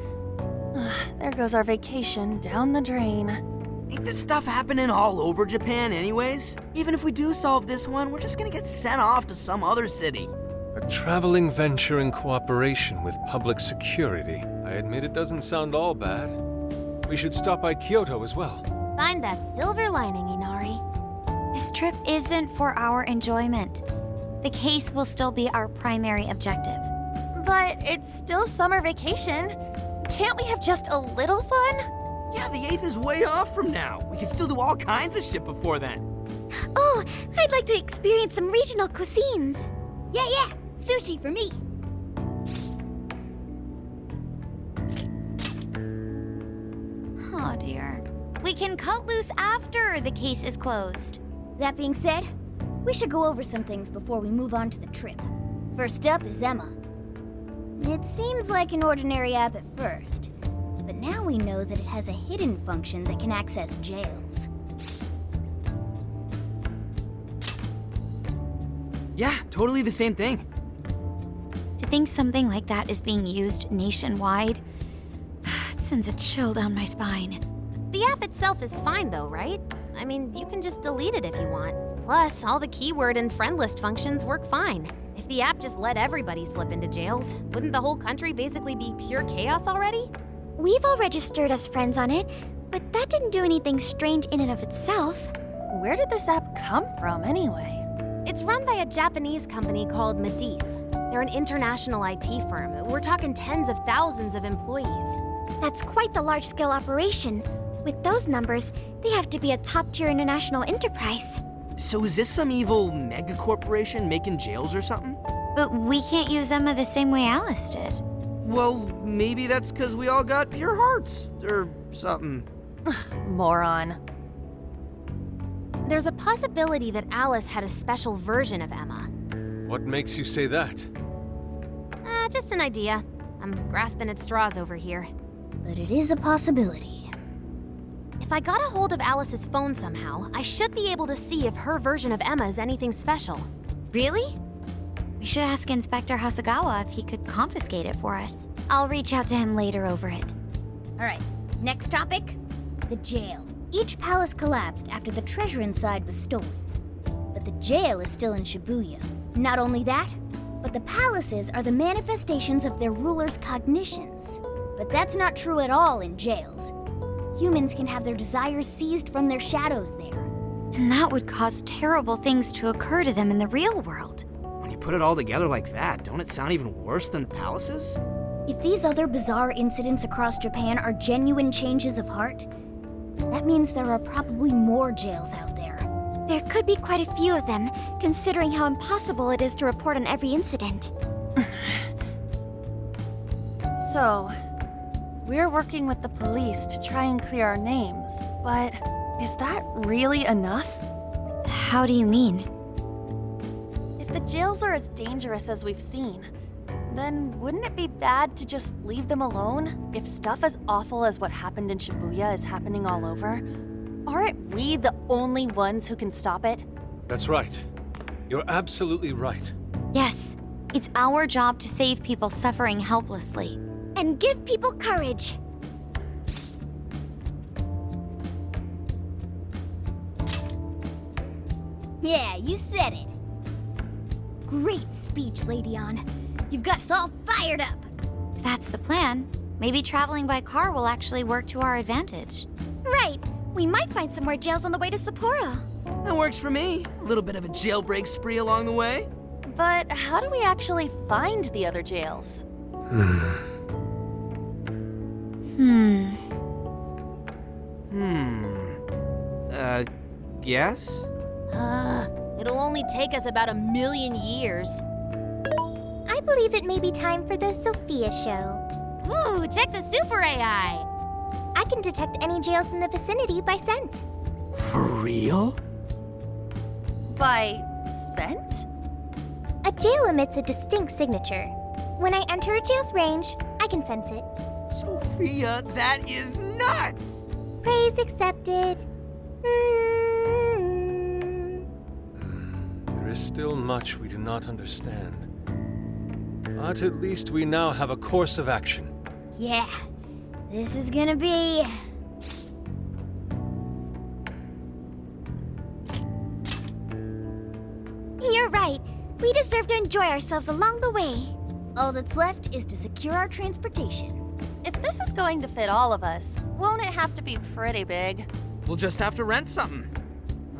There goes our vacation down the drain. Ain't this stuff happening all over Japan anyways? Even if we do solve this one, we're just gonna get sent off to some other city. A traveling venture in cooperation with public security. I admit it doesn't sound all bad. We should stop by Kyoto as well. Find that silver lining, Inari. This trip isn't for our enjoyment. The case will still be our primary objective. But it's still summer vacation. Can't we have just a little fun? Yeah, the 8th is way off from now. We can still do all kinds of shit before then. Oh, I'd like to experience some regional cuisines. Yeah, sushi for me. Oh dear. We can cut loose after the case is closed. That being said, we should go over some things before we move on to the trip. First up is Emma. It seems like an ordinary app at first, but now we know that it has a hidden function that can access jails. Yeah, totally the same thing. To think something like that is being used nationwide, it sends a chill down my spine. The app itself is fine though, right? I mean, you can just delete it if you want. Plus, all the keyword and friend list functions work fine. If the app just let everybody slip into jails, wouldn't the whole country basically be pure chaos already? We've all registered as friends on it, but that didn't do anything strange in and of itself. Where did this app come from anyway? It's run by a Japanese company called Medice. They're an international IT firm. We're talking tens of thousands of employees. That's quite the large-scale operation. With those numbers, they have to be a top-tier international enterprise. So is this some evil mega corporation making jails or something? But we can't use Emma the same way Alice did. Well, maybe that's because we all got pure hearts, or something. Moron. There's a possibility that Alice had a special version of Emma. What makes you say that? Just an idea. I'm grasping at straws over here. But it is a possibility. If I got a hold of Alice's phone somehow, I should be able to see if her version of Emma is anything special. Really? We should ask Inspector Hasagawa if he could confiscate it for us. I'll reach out to him later over it. Alright, next topic. The jail. Each palace collapsed after the treasure inside was stolen. But the jail is still in Shibuya. Not only that, but the palaces are the manifestations of their rulers' cognitions. But that's not true at all in jails. humans can have their desires seized from their shadows there. And that would cause terrible things to occur to them in the real world. When you put it all together like that, don't it sound even worse than palaces? If these other bizarre incidents across Japan are genuine changes of heart, that means there are probably more jails out there. There could be quite a few of them, considering how impossible it is to report on every incident. So, we're working with the police to try and clear our names, but is that really enough? How do you mean? If the jails are as dangerous as we've seen, then wouldn't it be bad to just leave them alone if stuff as awful as what happened in Shibuya is happening all over? Aren't we the only ones who can stop it? That's right. You're absolutely right. Yes, it's our job to save people suffering helplessly. And give people courage. Yeah, you said it. Great speech, Lady Ann. You've got us all fired up. If that's the plan, maybe traveling by car will actually work to our advantage. Right. We might find some more jails on the way to Sapporo. That works for me. A little bit of a jailbreak spree along the way. But how do we actually find the other jails? Guess? It'll only take us about 1,000,000 years. I believe it may be time for the Sophia show. Ooh, check the super AI. I can detect any jails in the vicinity by scent. For real? By scent? A jail emits a distinct signature. When I enter a jail's range, I can sense it. Sophia, that is nuts! Praise accepted. There is still much we do not understand. But at least we now have a course of action. Yeah, this is gonna be... You're right. We deserve to enjoy ourselves along the way. All that's left is to secure our transportation. If this is going to fit all of us, won't it have to be pretty big? We'll just have to rent something.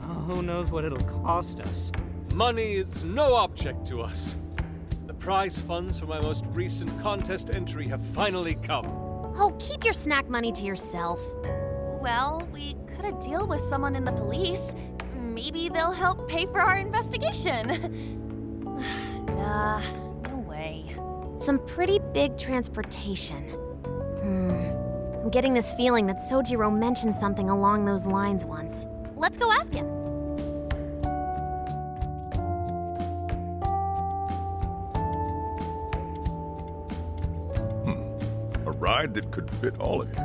Oh, who knows what it'll cost us. Money is no object to us. The prize funds for my most recent contest entry have finally come. Oh, keep your snack money to yourself. Well, we could have deal with someone in the police. Maybe they'll help pay for our investigation. Nah, no way. Some pretty big transportation. I'm getting this feeling that Sojiro mentioned something along those lines once. Let's go ask him. A ride that could fit all of you.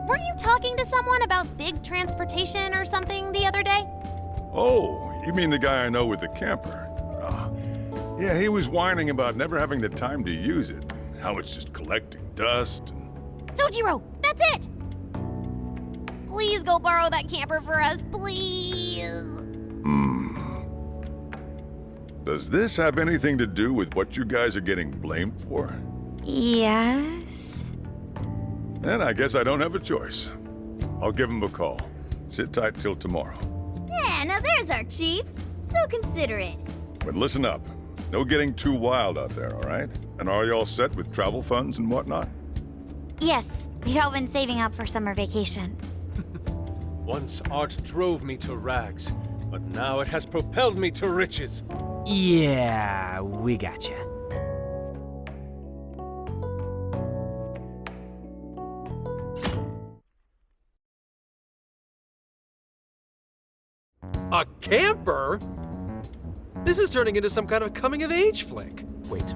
Were you talking to someone about big transportation or something the other day? Oh, you mean the guy I know with the camper? Yeah, he was whining about never having the time to use it. How it's just collecting dust and... Sojiro, that's it! Please go borrow that camper for us, please. Does this have anything to do with what you guys are getting blamed for? Yes. Then I guess I don't have a choice. I'll give him a call. Sit tight till tomorrow. Yeah, now there's our chief. So considerate. But listen up. No getting too wild out there, all right? And are you all set with travel funds and whatnot? Yes, we'd all been saving up for summer vacation. Once art drove me to rags, but now it has propelled me to riches. Yeah, we gotcha. A camper? This is turning into some kind of coming-of-age flick. Wait,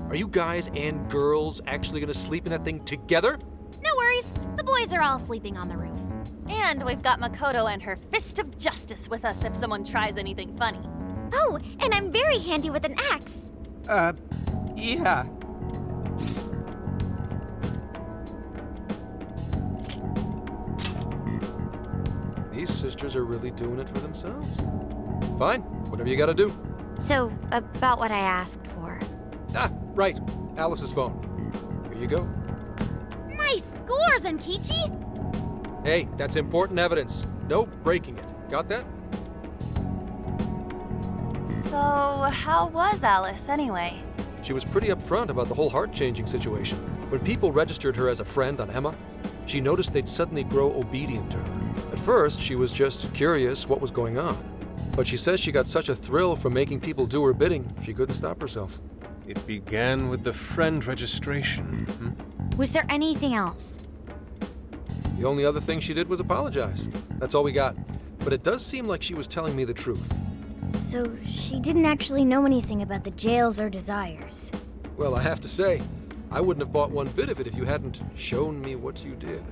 are you guys and girls actually gonna sleep in that thing together? No worries. The boys are all sleeping on the roof. And we've got Makoto and her fist of justice with us if someone tries anything funny. Oh, and I'm very handy with an axe. Yeah. These sisters are really doing it for themselves. Fine, whatever you gotta do. So, about what I asked for. Ah, right. Alice's phone. Here you go. Nice scores, Enkichi! Hey, that's important evidence. No breaking it. Got that? So, how was Alice anyway? She was pretty upfront about the whole heart-changing situation. When people registered her as a friend on Emma, she noticed they'd suddenly grow obedient to her. At first, she was just curious what was going on. But she says she got such a thrill from making people do her bidding, she couldn't stop herself. It began with the friend registration. Was there anything else? The only other thing she did was apologize. That's all we got. But it does seem like she was telling me the truth. So she didn't actually know anything about the jails or desires. Well, I have to say, I wouldn't have bought one bit of it if you hadn't shown me what you did.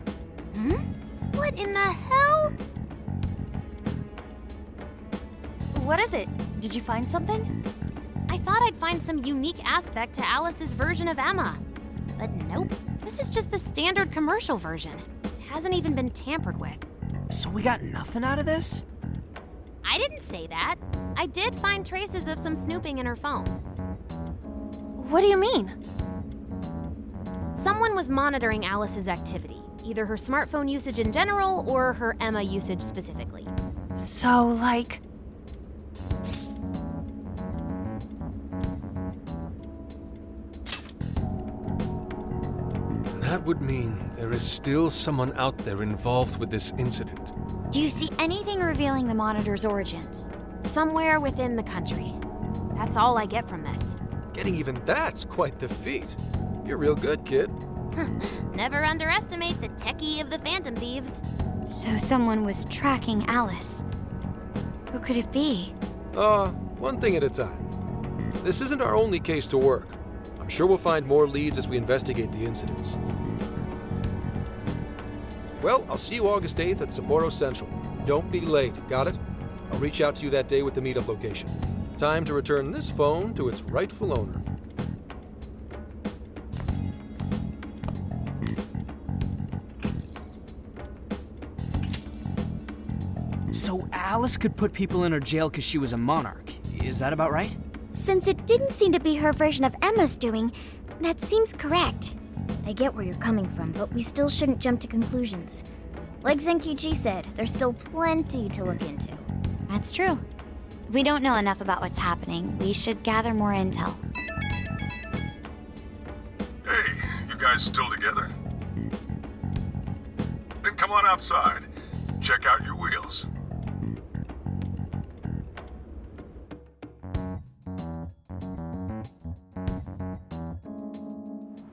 What in the hell? What is it? Did you find something? I thought I'd find some unique aspect to Alice's version of Emma. But nope, this is just the standard commercial version. It hasn't even been tampered with. So we got nothing out of this? I didn't say that. I did find traces of some snooping in her phone. What do you mean? Someone was monitoring Alice's activity, either her smartphone usage in general or her Emma usage specifically. So, like... That would mean there is still someone out there involved with this incident. Do you see anything revealing the Monitor's origins? Somewhere within the country. That's all I get from this. Getting even that's quite the feat. You're real good, kid. Never underestimate the techie of the Phantom Thieves. So someone was tracking Alice. Who could it be? One thing at a time. This isn't our only case to work. I'm sure we'll find more leads as we investigate the incidents. Well, I'll see you August 8th at Sapporo Central. Don't be late, got it? I'll reach out to you that day with the meetup location. Time to return this phone to its rightful owner. So Alice could put people in her jail because she was a monarch. Is that about right? Since it didn't seem to be her version of Emma's doing, that seems correct. I get where you're coming from, but we still shouldn't jump to conclusions. Like Zenkichi said, there's still plenty to look into. That's true. If we don't know enough about what's happening, we should gather more intel. Hey, you guys still together? Then come on outside. Check out your wheels.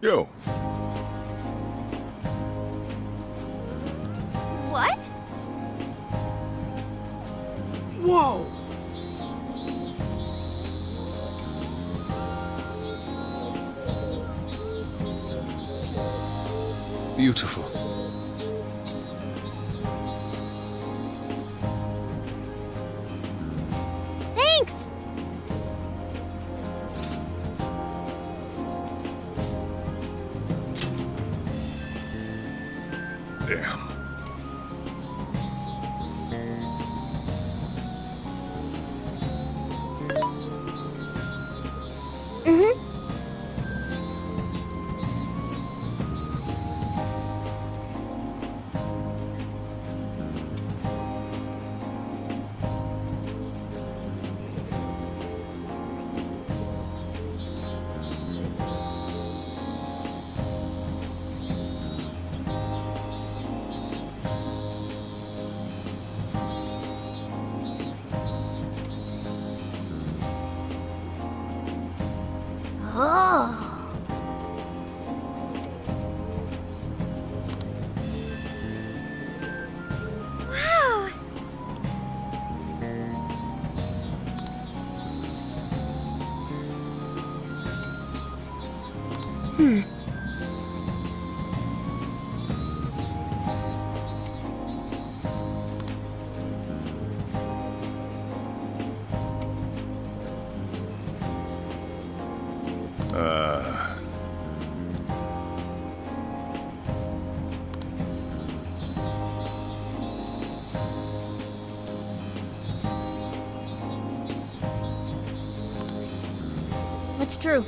Yo. What? Whoa! Beautiful. Thanks! Damn. Wow! It's true.